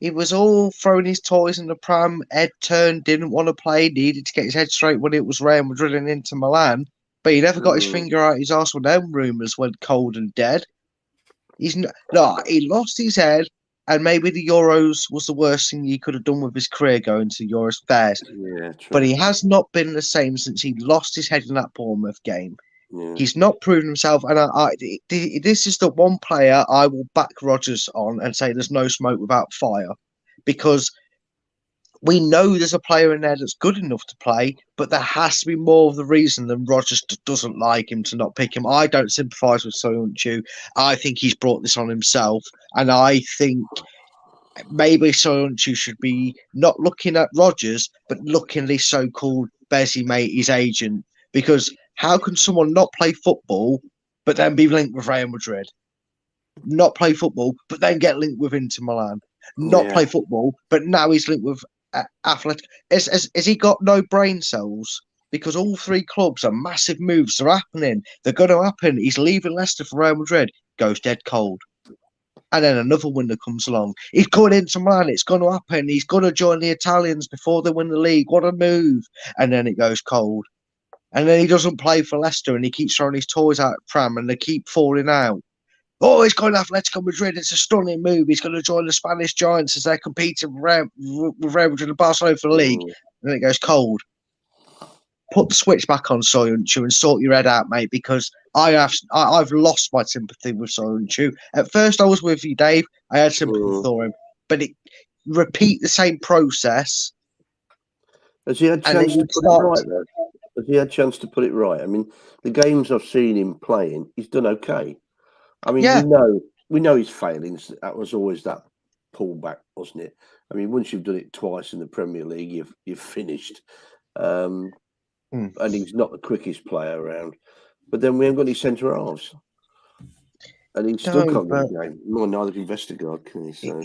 He was all throwing his toys in the pram, head turned, didn't want to play, needed to get his head straight when it was Real Madrid and into Milan. But he never got his finger out his arse when them rumours went cold and dead. He lost his head, and maybe the Euros was the worst thing he could have done with his career going to Euros fairs. Yeah, true. But he has not been the same since he lost his head in that Bournemouth game. Yeah. He's not proven himself, and this is the one player I will back Rodgers on and say there's no smoke without fire, because we know there's a player in there that's good enough to play, but there has to be more of the reason than Rodgers doesn't like him to not pick him. I don't sympathise with Soyuncu. I think he's brought this on himself, and I think maybe Soyuncu should be not looking at Rodgers, but looking at his so-called Bezzy mate, his agent, because how can someone not play football but then be linked with Real Madrid? Not play football, but then get linked with Inter Milan. Not play football, but now he's linked with Athletic. Has he got no brain cells? Because all 3 clubs are massive moves. They're happening. They're going to happen. He's leaving Leicester for Real Madrid. Goes dead cold. And then another winner comes along. He's going into Milan. It's going to happen. He's going to join the Italians before they win the league. What a move. And then it goes cold. And then he doesn't play for Leicester, and he keeps throwing his toys out of pram, and they keep falling out. Oh, he's going to Atletico Madrid. It's a stunning move. He's going to join the Spanish Giants as they're competing with Real Madrid and Barcelona for the league. And then it goes cold. Put the switch back on Soyuncu and sort your head out, mate, because I've lost my sympathy with Soyuncu. At first, I was with you, Dave. I had sympathy for him. But repeat the same process. Has he had a chance to put it right, though? Has he had a chance to put it right? I mean, the games I've seen him playing, he's done okay. I mean, we know his failings. That was always that pullback, wasn't it? I mean, once you've done it twice in the Premier League, you've finished. And he's not the quickest player around. But then we haven't got any centre halves. And he's still can't get the game. Well, neither can Vestergaard, can he? So.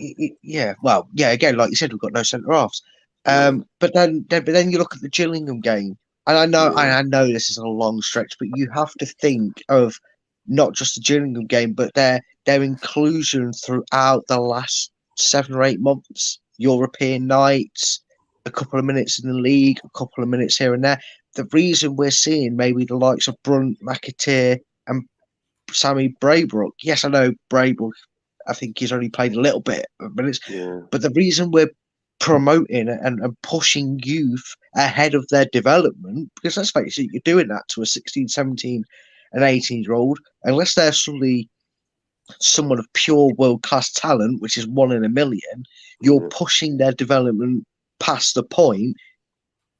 Again, like you said, we've got no centre halves. But then you look at the Gillingham game. And I know this is a long stretch, but you have to think of not just the Gillingham game, but their inclusion throughout the last 7 or 8 months. European nights, a couple of minutes in the league, a couple of minutes here and there. The reason we're seeing maybe the likes of Brunt, McAteer, and Sammy Braybrook. Yes, I know Braybrook. I think he's only played a little bit of minutes, but the reason we're promoting and pushing youth ahead of their development, because let's face it, you're doing that to a 16, 17 and 18-year-old, unless they're suddenly someone of pure world-class talent, which is 1 in a million, you're pushing their development past the point.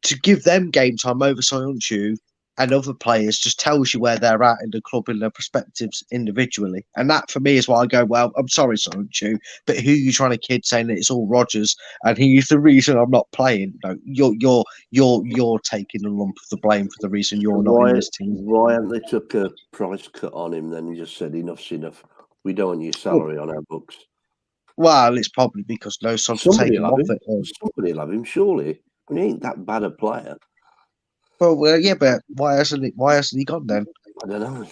To give them game time over Soyuncu and other players just tells you where they're at in the club in their perspectives individually. And that, for me, is why I go, well, I'm sorry, Soyuncu, but who are you trying to kid saying that it's all Rodgers and he's the reason I'm not playing? No, you're taking a lump of the blame for the reason you're not in this team. Why haven't they took a price cut on him then and just said enough's enough? We don't want your salary on our books. Well, it's probably because no one's taking him off it. Somebody will have him, surely. I mean, he ain't that bad a player. Well, yeah, but why hasn't he gone then? I don't know.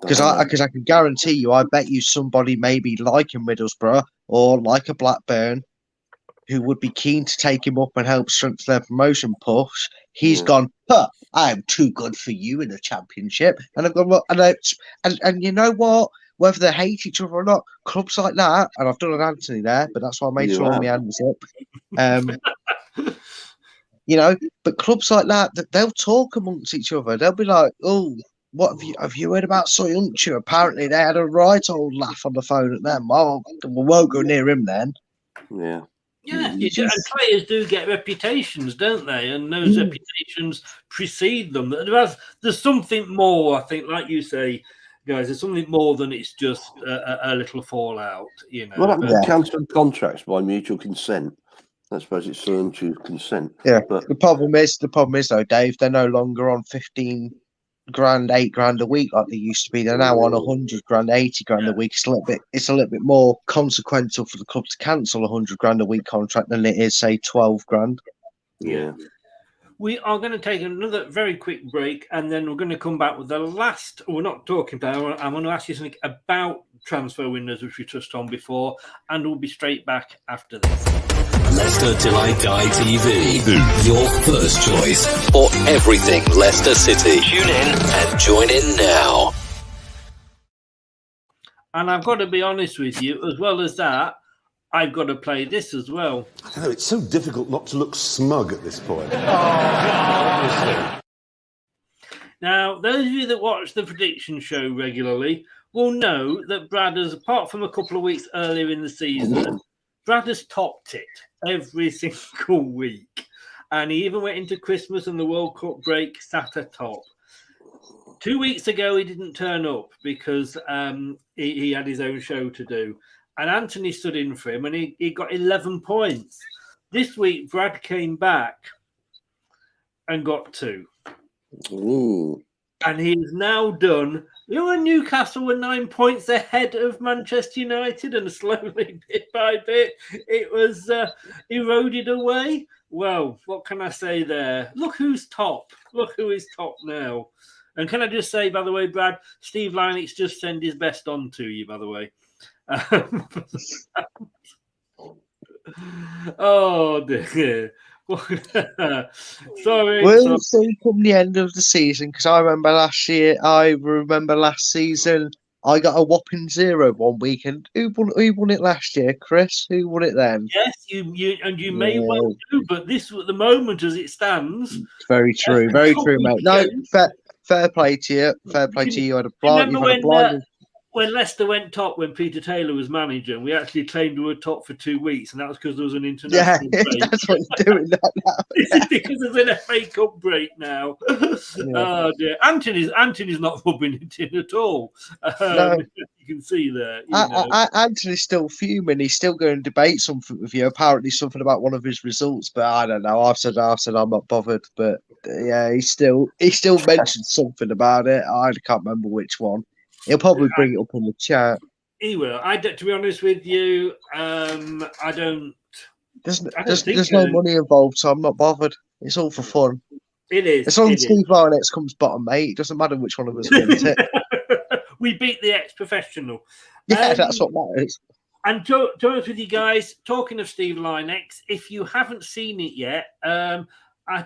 Because I can guarantee you, I bet you somebody maybe like in Middlesbrough or like a Blackburn, who would be keen to take him up and help strengthen their promotion push, he's gone, I'm too good for you in the Championship. And I've gone, well, and you know what? Whether they hate each other or not, clubs like that, and I've done an Anthony there, but that's why I made sure my hand was up. But clubs like that, they'll talk amongst each other. They'll be like, oh, what have you heard about Soyuncu? Apparently they had a right old laugh on the phone at them. Oh, we won't go near him then. Yeah. Yeah, and players do get reputations, don't they? And those reputations precede them. There's something more, I think, like you say, guys. There's something more than it's just a little fallout, What happened to cancelled contracts by mutual consent? I suppose it's mutual consent. Yeah, but the problem is though, Dave, they're no longer on 15 grand, 8 grand a week like they used to be. They're now on 100 grand, 80 grand a week. It's a little bit more consequential for the club to cancel a 100 grand a week contract than it is, say, 12 grand. Yeah. We are going to take another very quick break, and then we're going to come back with the last. We're not talking about. I'm going to ask you something about transfer windows, which we touched on before, and we'll be straight back after this. Leicester Till I Die TV, your first choice for everything Leicester City. Tune in and join in now. And I've got to be honest with you, as well as that, I've got to play this as well. I know, it's so difficult not to look smug at this point. Now, those of you that watch the prediction show regularly will know that Brad has, apart from a couple of weeks earlier in the season, Brad has topped it every single week. And he even went into Christmas and the World Cup break sat atop. 2 weeks ago, he didn't turn up because he had his own show to do. And Anthony stood in for him and he got 11 points. This week, Brad came back and got 2. Ooh. And he is now done. When Newcastle were 9 points ahead of Manchester United, and slowly, bit by bit, it was eroded away. Well, what can I say there? Look who's top. Look who is top now. And can I just say, by the way, Brad, Steve Lynix just sent his best on to you, by the way. Oh, dear. Sorry. We'll see come the end of the season, because I remember last season I got a whopping 0 one week. And who won it last year, Chris? Who won it then? Yes, you may well do, but this at the moment as it stands. Very true, very true, mate. No, fair play to you. Fair play to you. You had a blind. When Leicester went top when Peter Taylor was manager, and we actually claimed we were top for 2 weeks, and that was because there was an international break. That's what you're doing that now. This is because there's an FA Cup break now. Oh dear, Anthony's not rubbing it in at all. No. You can see there. Anthony's still fuming. He's still going to debate something with you. Apparently, something about one of his results, but I don't know. I've said I'm not bothered. But yeah, he still mentioned something about it. I can't remember which one. He'll probably bring it up in the chat. He will. To be honest with you, I don't. There's no money involved, so I'm not bothered. It's all for fun. It is. As long as Steve Lynix comes bottom, mate, it doesn't matter which one of us wins it. We beat the ex-professional. Yeah, that's what matters. And to be honest with you guys, talking of Steve Lynix, if you haven't seen it yet, I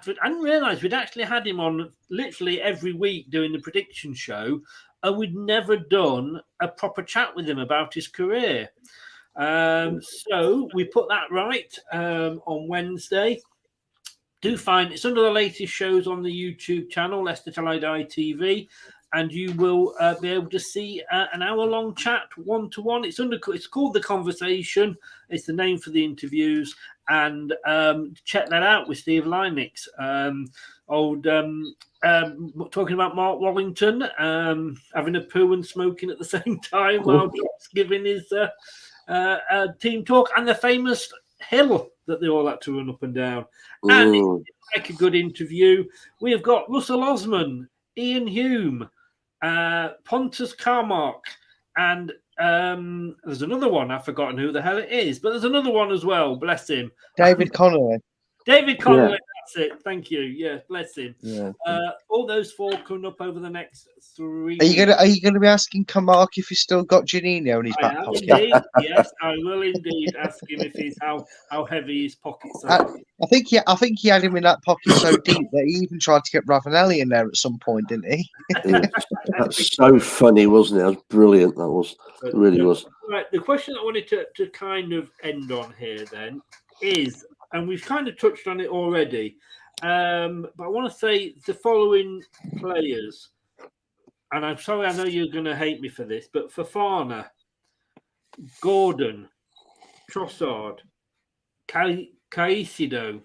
didn't realise we'd actually had him on literally every week doing the prediction show. And we'd never done a proper chat with him about his career. So we put that right on Wednesday. Do find it's under the latest shows on the YouTube channel, Leicester Till I Die TV, and you will be able to see an hour-long chat, one-to-one. It's called The Conversation. It's the name for the interviews. And check that out with Steve Lynix. Talking about Mark Wallington having a poo and smoking at the same time while Job's giving his team talk, and the famous hill that they all had to run up and down. And it's like a good interview. We have got Russell Osman, Ian Hume, Pontus Carmark, and there's another one. I've forgotten who the hell it is, but there's another one as well. Bless him. David Connolly. David Connolly, That's it. Thank you. Yeah, bless him. Yeah. All those 4 coming up over the next 3 Are you weeks. gonna be asking Kamark if he's still got Janino in his I back am pocket? indeed. Yes, I will indeed ask him if he's how heavy his pockets are. I think he had him in that pocket so deep that he even tried to get Ravanelli in there at some point, didn't he? That's so funny, wasn't it? That was brilliant. That was. It really was. Right. The question I wanted to kind of end on here then is, and we've kind of touched on it already, but I want to say the following players, and I'm sorry, I know you're going to hate me for this, but Fofana, Gordon, Trossard, Caicedo.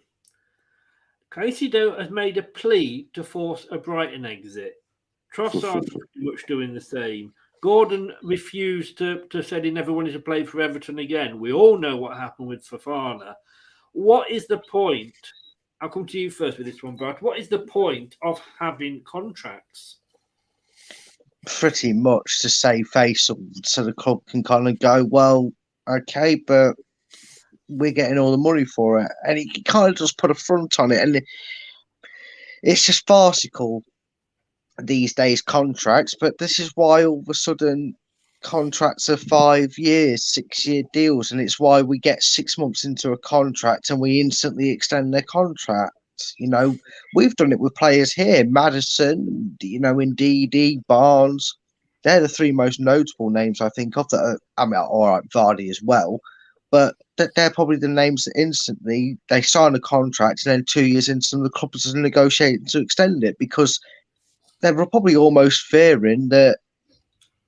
Caicedo has made a plea to force a Brighton exit. Trossard's pretty much doing the same. Gordon refused to said he never wanted to play for Everton again. We all know what happened with Fofana. What is the point? I'll come to you first with this one, Brad. What is the point of having contracts? Pretty much to save face, so the club can kind of go, well, okay, but we're getting all the money for it, and he kind of just put a front on it, and it's just farcical these days, contracts. But this is why all of a sudden contracts are 5 years, 6-year deals, and it's why we get 6 months into a contract and we instantly extend their contract. You know, we've done it with players here, Maddison, you know, Ndidi, Barnes. They're the 3 most notable names I think of that are, I mean, all right, Vardy as well, but they're probably the names that instantly they sign a contract and then 2 years into them, the club is negotiating to extend it because they were probably almost fearing that,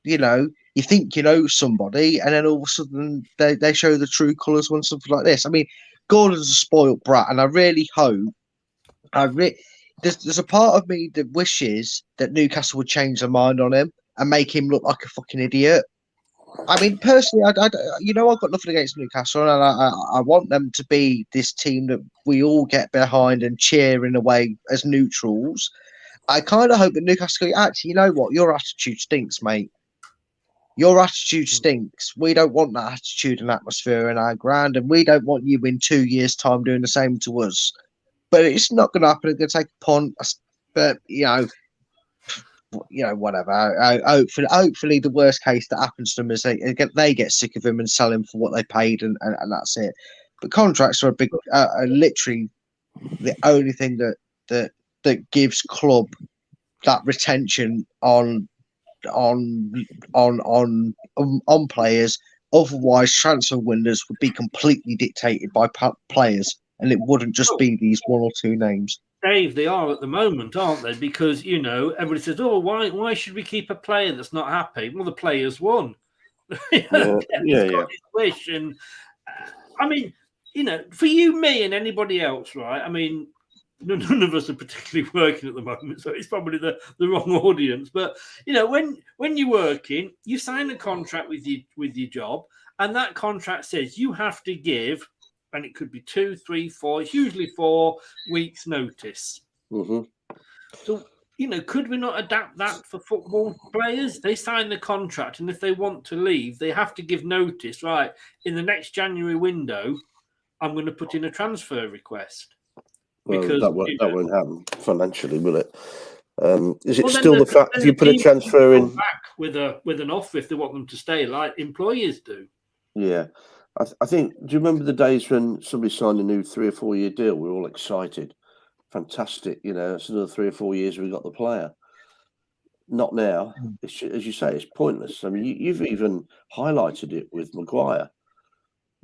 you know, you think you know somebody and then all of a sudden they show the true colours when something like this. I mean, Gordon's a spoilt brat, and I really hope, there's a part of me that wishes that Newcastle would change their mind on him and make him look like a fucking idiot. I mean, personally, you know, I've got nothing against Newcastle, and I want them to be this team that we all get behind and cheer in a way as neutrals. I kind of hope that Newcastle go, actually, you know what? Your attitude stinks, mate. Your attitude stinks. We don't want that attitude and atmosphere in our ground, and we don't want you in 2 years' time doing the same to us. But it's not going to happen. It's going to take a punt. But, you know, whatever. Hopefully, the worst case that happens to them is they get sick of him and sell him for what they paid, and that's it. But contracts are are literally the only thing that gives club that retention on players. Otherwise, transfer windows would be completely dictated by players, and it wouldn't just be these 1 or 2 names. Dave, they are at the moment, aren't they? Because, you know, everybody says, oh, why should we keep a player that's not happy? Well, the player's won. Yeah. Got his wish. And, I mean, you know, for you, me, and anybody else, right? I mean, none of us are particularly working at the moment, so it's probably the wrong audience. But, you know, when you're working, you sign a contract with your job, and that contract says you have to give, and it could be 2, 3, 4, it's usually 4 weeks notice. Mm-hmm. So, you know, could we not adapt that for football players? They sign the contract, and if they want to leave, they have to give notice, right? In the next January window, I'm going to put in a transfer request. Well, Because that won't happen financially, will it? Is it well, still the fact if you put a transfer in back with an offer if they want them to stay, like employers do? Yeah, I think. Do you remember the days when somebody signed a new 3 or 4 year deal? We were all excited, fantastic. You know, it's another 3 or 4 years we got the player. Not now. It's, as you say, it's pointless. I mean, you've even highlighted it with Maguire.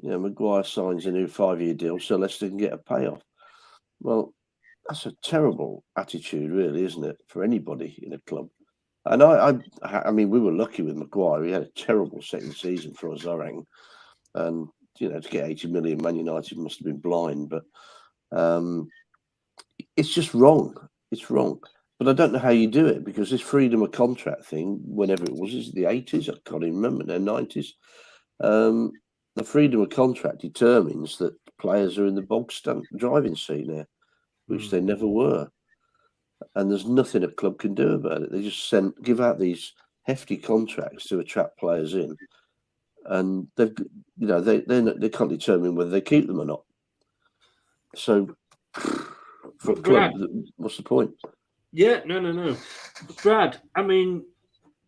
You know, Maguire signs a new 5-year deal so Leicester can get a payoff. Well, that's a terrible attitude, really, isn't it, for anybody in a club? And I mean, we were lucky with Maguire. He had a terrible second season for us, I reckon. And, you know, to get 80 million, Man United must have been blind. But it's just wrong. It's wrong. But I don't know how you do it, because this freedom of contract thing, whenever it was the 80s? I can't even remember, the 90s. The freedom of contract determines that players are in the bog stand driving seat now, which they never were. And there's nothing a club can do about it. They just give out these hefty contracts to attract players in, and they can't determine whether they keep them or not. So for a club. What's the point? Yeah, no. Brad, I mean,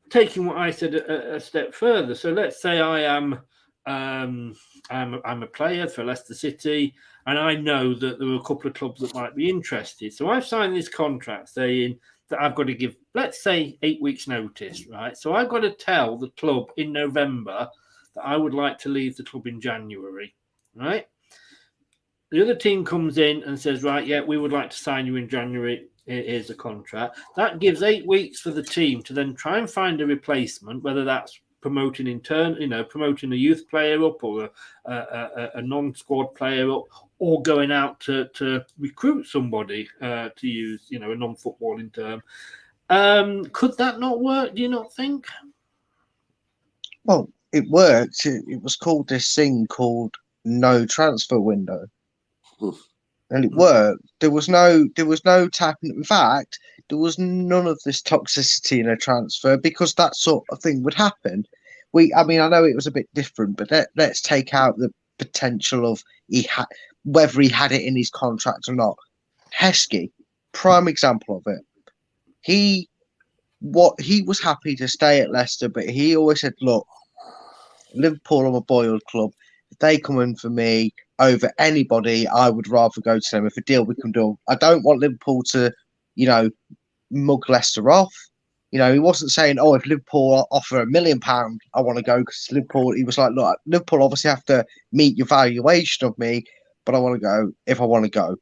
taking what I said a step further. So let's say I am I'm a player for Leicester City, and I know that there are a couple of clubs that might be interested. So I've signed this contract saying that I've got to give, let's say, 8 weeks notice, right? So I've got to tell the club in November that I would like to leave the club in January, right? The other team comes in and says, right, yeah, we would like to sign you in January. Here's the contract. That gives 8 weeks for the team to then try and find a replacement, whether that's promoting promoting a youth player up or a non-squad player up, or going out to recruit somebody to use, a non-footballing term. Could that not work? Do you not think? Well, it worked. It was called this thing called no transfer window. And it worked. There was no tapping. In fact, there was none of this toxicity in a transfer because that sort of thing would happen. I know it was a bit different, but let's take out the potential of whether he had it in his contract or not. Heskey, prime example of it. He was happy to stay at Leicester, but he always said, "Look, Liverpool are a boiled club. If they come in for me over anybody, I would rather go to them. If a deal we can do, I don't want Liverpool to, mug Leicester off." He wasn't saying, "Oh, if Liverpool offer £1 million, I want to go," because Liverpool. He was like, "Look, Liverpool obviously have to meet your valuation of me, but I want to go if I want to go."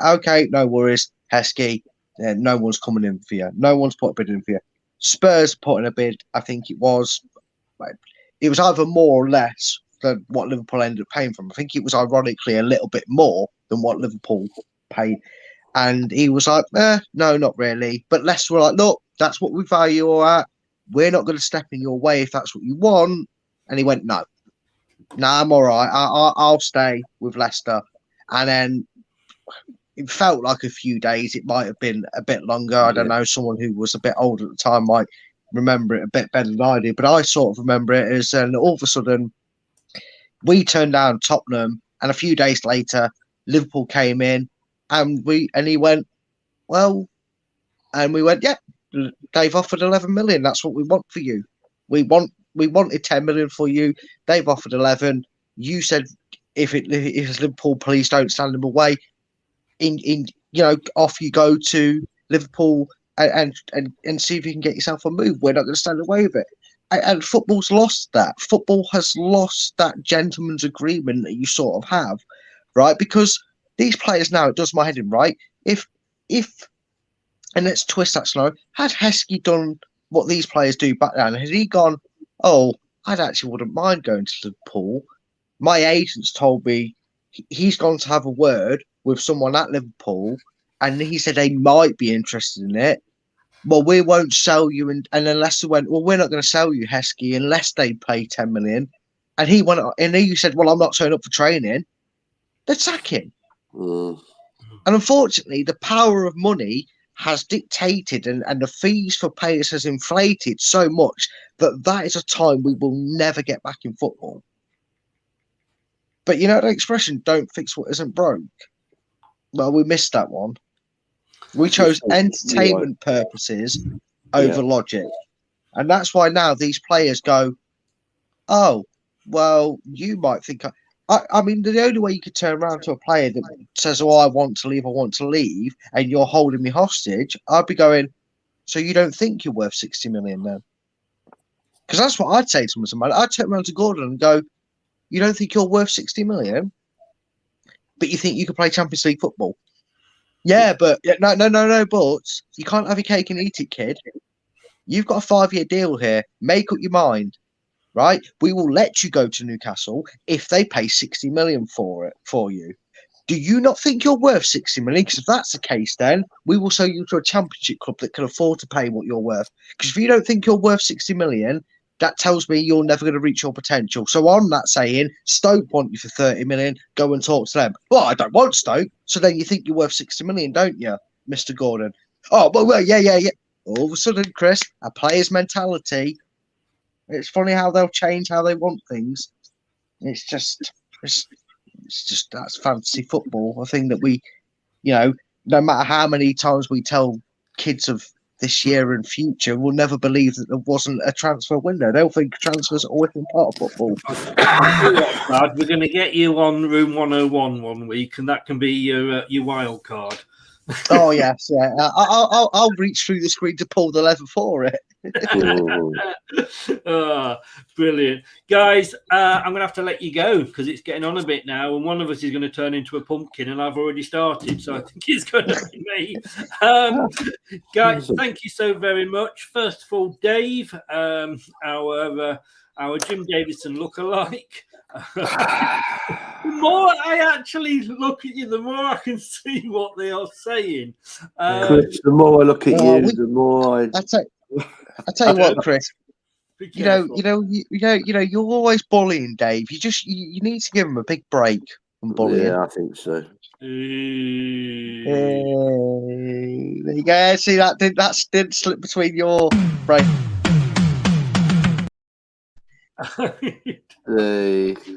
Okay, no worries, Heskey. No one's coming in for you. No one's put a bid in for you. Spurs put in a bid. I think it was either more or less than what Liverpool ended up paying for him. I think it was ironically a little bit more than what Liverpool paid. And he was like, no, not really. But Leicester were like, "Look, that's what we value you at. We're not going to step in your way if that's what you want." And he went, "No, I'm all right. I'll stay with Leicester." And then it felt like a few days. It might have been a bit longer. I don't know. Someone who was a bit older at the time might remember it a bit better than I do. But I sort of remember it as, and all of a sudden, we turned down Tottenham, and a few days later, Liverpool came in, and he went, "Well," and we went, "Yeah, they've offered 11 million. That's what we want for you. We wanted 10 million for you. They've offered 11. You said if it's Liverpool, please don't stand them away. Off you go to Liverpool and see if you can get yourself a move. We're not going to stand away with it." And football's lost that. Football has lost that gentleman's agreement that you sort of have, right? Because these players now, it does my head in, right? If and let's twist that scenario. Had Heskey done what these players do back then, had he gone, "Oh, I actually wouldn't mind going to Liverpool. My agent's told me he's gone to have a word with someone at Liverpool, and he said they might be interested in it. Well, we won't sell you." And then Leicester went, "Well, we're not going to sell you, Heskey, unless they pay 10 million. And he went, and he said, "Well, I'm not turning up for training." They'd sack him. And unfortunately, the power of money has dictated and the fees for players has inflated so much that is a time we will never get back in football. But the expression, "Don't fix what isn't broke." Well, we missed that one. We chose entertainment purposes over logic. And that's why now these players go, "Oh, well, you might think..." I mean, the only way you could turn around to a player that says, "Oh, I want to leave, and you're holding me hostage," I'd be going, "So you don't think you're worth 60 million then?" Because that's what I'd say to someone. I'd turn around to Gordon and go, "You don't think you're worth 60 million, but you think you could play Champions League football?" "Yeah, but..." No, but you can't have your cake and eat it, kid. You've got a 5-year deal here. Make up your mind, right? We will let you go to Newcastle if they pay 60 million for you. Do you not think you're worth 60 million? Because if that's the case, then we will sell you to a championship club that can afford to pay what you're worth. Because if you don't think you're worth 60 million, that tells me you're never going to reach your potential. So I'm not saying Stoke want you for 30 million, go and talk to them. Well, I don't want Stoke. So then you think you're worth 60 million, don't you, Mr. Gordon? Oh, well, yeah. All of a sudden, Chris, a player's mentality, it's funny how they'll change how they want things. It's just that's fantasy football. A thing that we, no matter how many times we tell kids of this year and future, will never believe that there wasn't a transfer window. They'll think transfers are always been part of football. Brad, we're going to get you on room 101 one week, and that can be your wild card. Oh yes, yeah. I'll reach through the screen to pull the lever for it. Oh, brilliant, guys! I'm going to have to let you go because it's getting on a bit now, and one of us is going to turn into a pumpkin, and I've already started, so I think it's going to be me. Guys, thank you so very much. First of all, Dave, our Jim Davison lookalike. The more I actually look at you, the more I can see what they are saying. Chris, the more I look at you, the more I tell you what, Chris. You're always bullying Dave. You need to give him a big break from bullying. Yeah, I think so. There you go. See that didn't slip between your brain.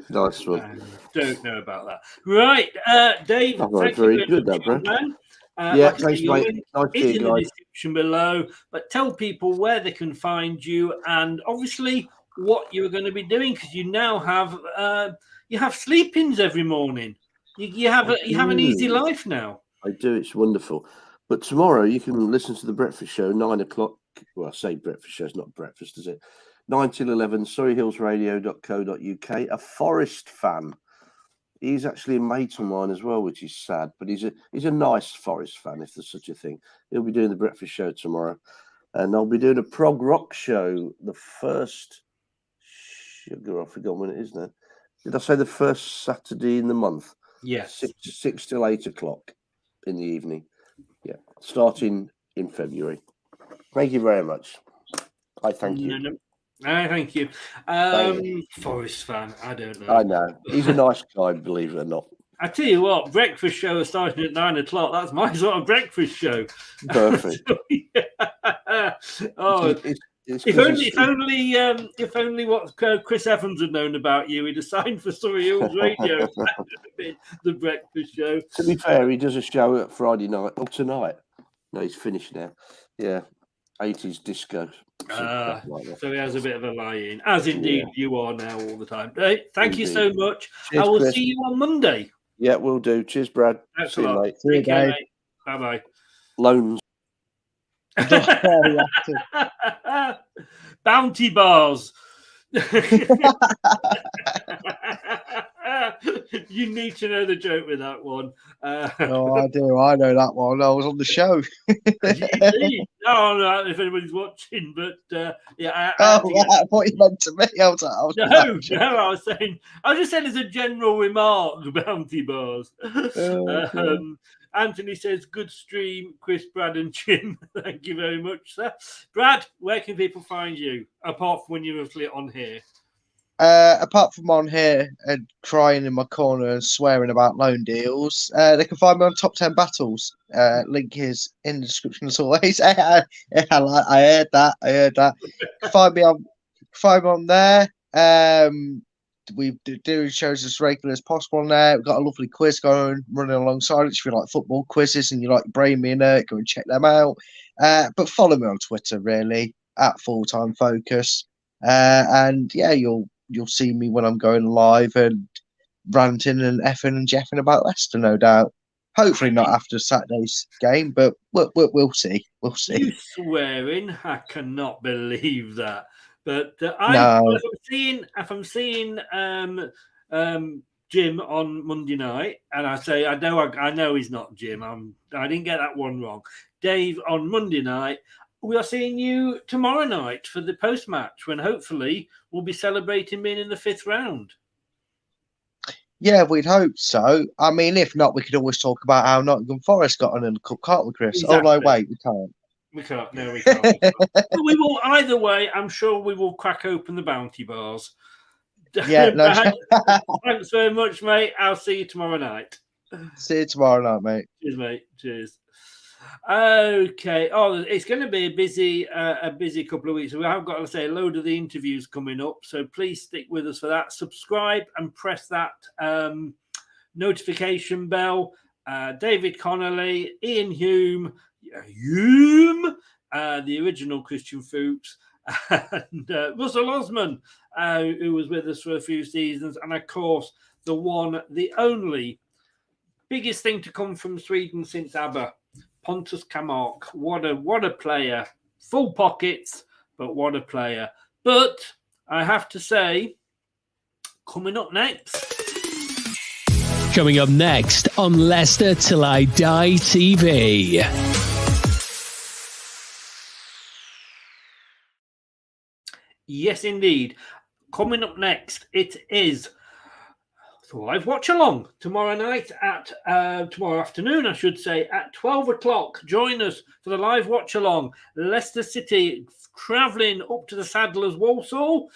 Nice one. Don't know about that. Right, Dave. Thank very you good, that, bro. Yeah, thanks, mate. Nice it's in the guys. description below. But tell people where they can find you, and obviously what you're going to be doing, because you now have sleep-ins every morning. You have an easy life now. I do. It's wonderful. But tomorrow you can listen to the breakfast show, 9 o'clock. Well, I say breakfast show. It's not breakfast, is it? 9 till 11, surreyhillsradio.co.uk. A Forest fan. He's actually a mate of mine as well, which is sad. But he's a nice Forest fan, if there's such a thing. He'll be doing the breakfast show tomorrow. And I'll be doing a prog rock show the first... Sugar, I forgot when it is now. Did I say the first Saturday in the month? Yes. 6 till 8 o'clock in the evening. Yeah. Starting in February. Thank you very much. I thank you. Thank you. Forest fan, I don't know. I know. He's a nice guy, believe it or not. I tell you what, breakfast show is starting at 9 o'clock. That's my sort of breakfast show. Perfect. If only what Chris Evans had known about you, he'd have signed for Surrey Hills Radio. The breakfast show. To be fair, he does a show at Friday night. Oh, tonight. No, he's finished now. Yeah. 80s disco. So he has a bit of a lie-in, as indeed you are now all the time. Thank you so much. Cheers, I will Chris. see you on Monday. Yeah, we'll do. Cheers, Brad. Thanks see a lot. you, mate. Take care, mate. Bye-bye. Loans. Bounty bars. You need to know the joke with that one. Oh, I do. I know that one. I was on the show. Oh, no, if anybody's watching, but yeah. I thought you meant to me. I was I was just saying as a general remark, bounty bars. Anthony says, good stream, Chris, Brad, and Jim. Thank you very much, sir. Brad, where can people find you, apart from when you're on here? Apart from on here and crying in my corner and swearing about loan deals, they can find me on Top 10 Battles. Link is in the description as always. I heard that. Find me on there. We do shows as regular as possible on there. We've got a lovely quiz running alongside it. If you like football quizzes and you like Brain Me and go and check them out. But follow me on Twitter, really, at Fulltime Focus. And yeah, you'll see me when I'm going live and ranting and effing and jeffing about Leicester, no doubt. Hopefully not after Saturday's game, but we'll see. We'll see. You swearing? I cannot believe that. But if I'm seeing Jim on Monday night, and I say I know he's not Jim. I didn't get that one wrong. Dave on Monday night. We are seeing you tomorrow night for the post-match when hopefully we'll be celebrating being in the 5th round. Yeah, we'd hope so. I mean, if not, we could always talk about how Nottingham Forest got on in the cup, can't we, Chris? Exactly. Oh, no, wait, we can't. We can't. No, we can't. But we will, either way, I'm sure we will crack open the bounty bars. Yeah, no. Thanks very much, mate. I'll see you tomorrow night. See you tomorrow night, mate. Cheers, mate. Cheers. Okay. Oh, it's going to be a busy couple of weeks. We have got to say a load of the interviews coming up, so please stick with us for that. Subscribe and press that notification bell. David Connolly, Ian Hume, the original Christian Fuchs, and Russell Osman, who was with us for a few seasons, and of course the one, the only, biggest thing to come from Sweden since ABBA, Pontus Kamark. What a player! Full pockets, but what a player! But I have to say, coming up next. Coming up next on Leicester Till I Die TV. Yes, indeed. Coming up next, it is the live watch along tomorrow night at tomorrow afternoon, I should say, at 12 o'clock. Join us for the live watch along. Leicester City travelling up to the Saddlers Walsall.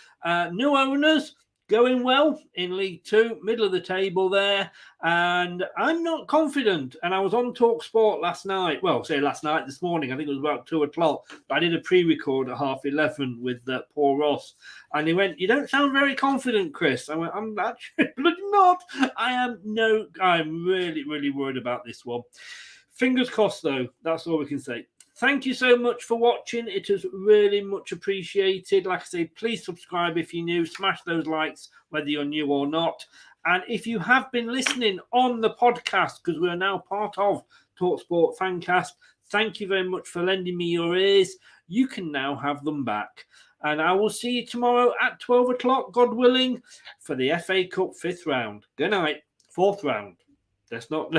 New owners. Going well in League Two, middle of the table there. And I'm not confident. And I was on Talk Sport last night. Well, this morning. I think it was about 2 o'clock. But I did a pre-record at 11:30 with Paul Ross. And he went, "You don't sound very confident, Chris." I went, "I'm actually not. I'm really, really worried about this one." Fingers crossed, though. That's all we can say. Thank you so much for watching. It is really much appreciated. Like I say, please subscribe if you're new. Smash those likes, whether you're new or not. And if you have been listening on the podcast, because we're now part of TalkSport Fancast, thank you very much for lending me your ears. You can now have them back. And I will see you tomorrow at 12 o'clock, God willing, for the FA Cup 5th round. Good night. 4th round. That's not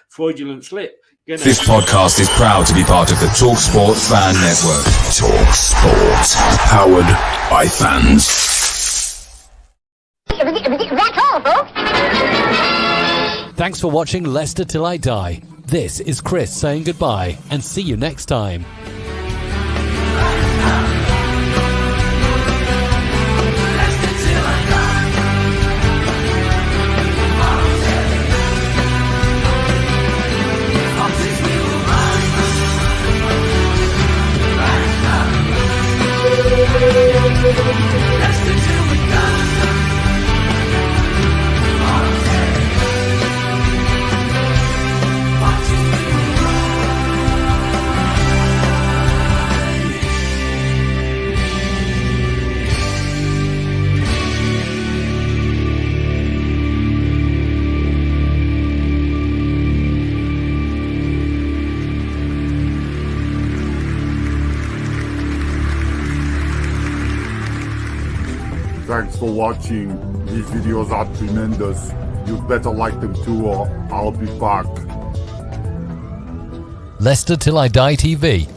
fraudulent slip. This podcast is proud to be part of the TalkSport Fan Network. TalkSport. Powered by fans. That's all, folks. Thanks for watching Leicester Till I Die. This is Chris saying goodbye and see you next time. Thanks for watching. These videos are tremendous. You'd better like them too, or I'll be back. Leicester Till I Die TV.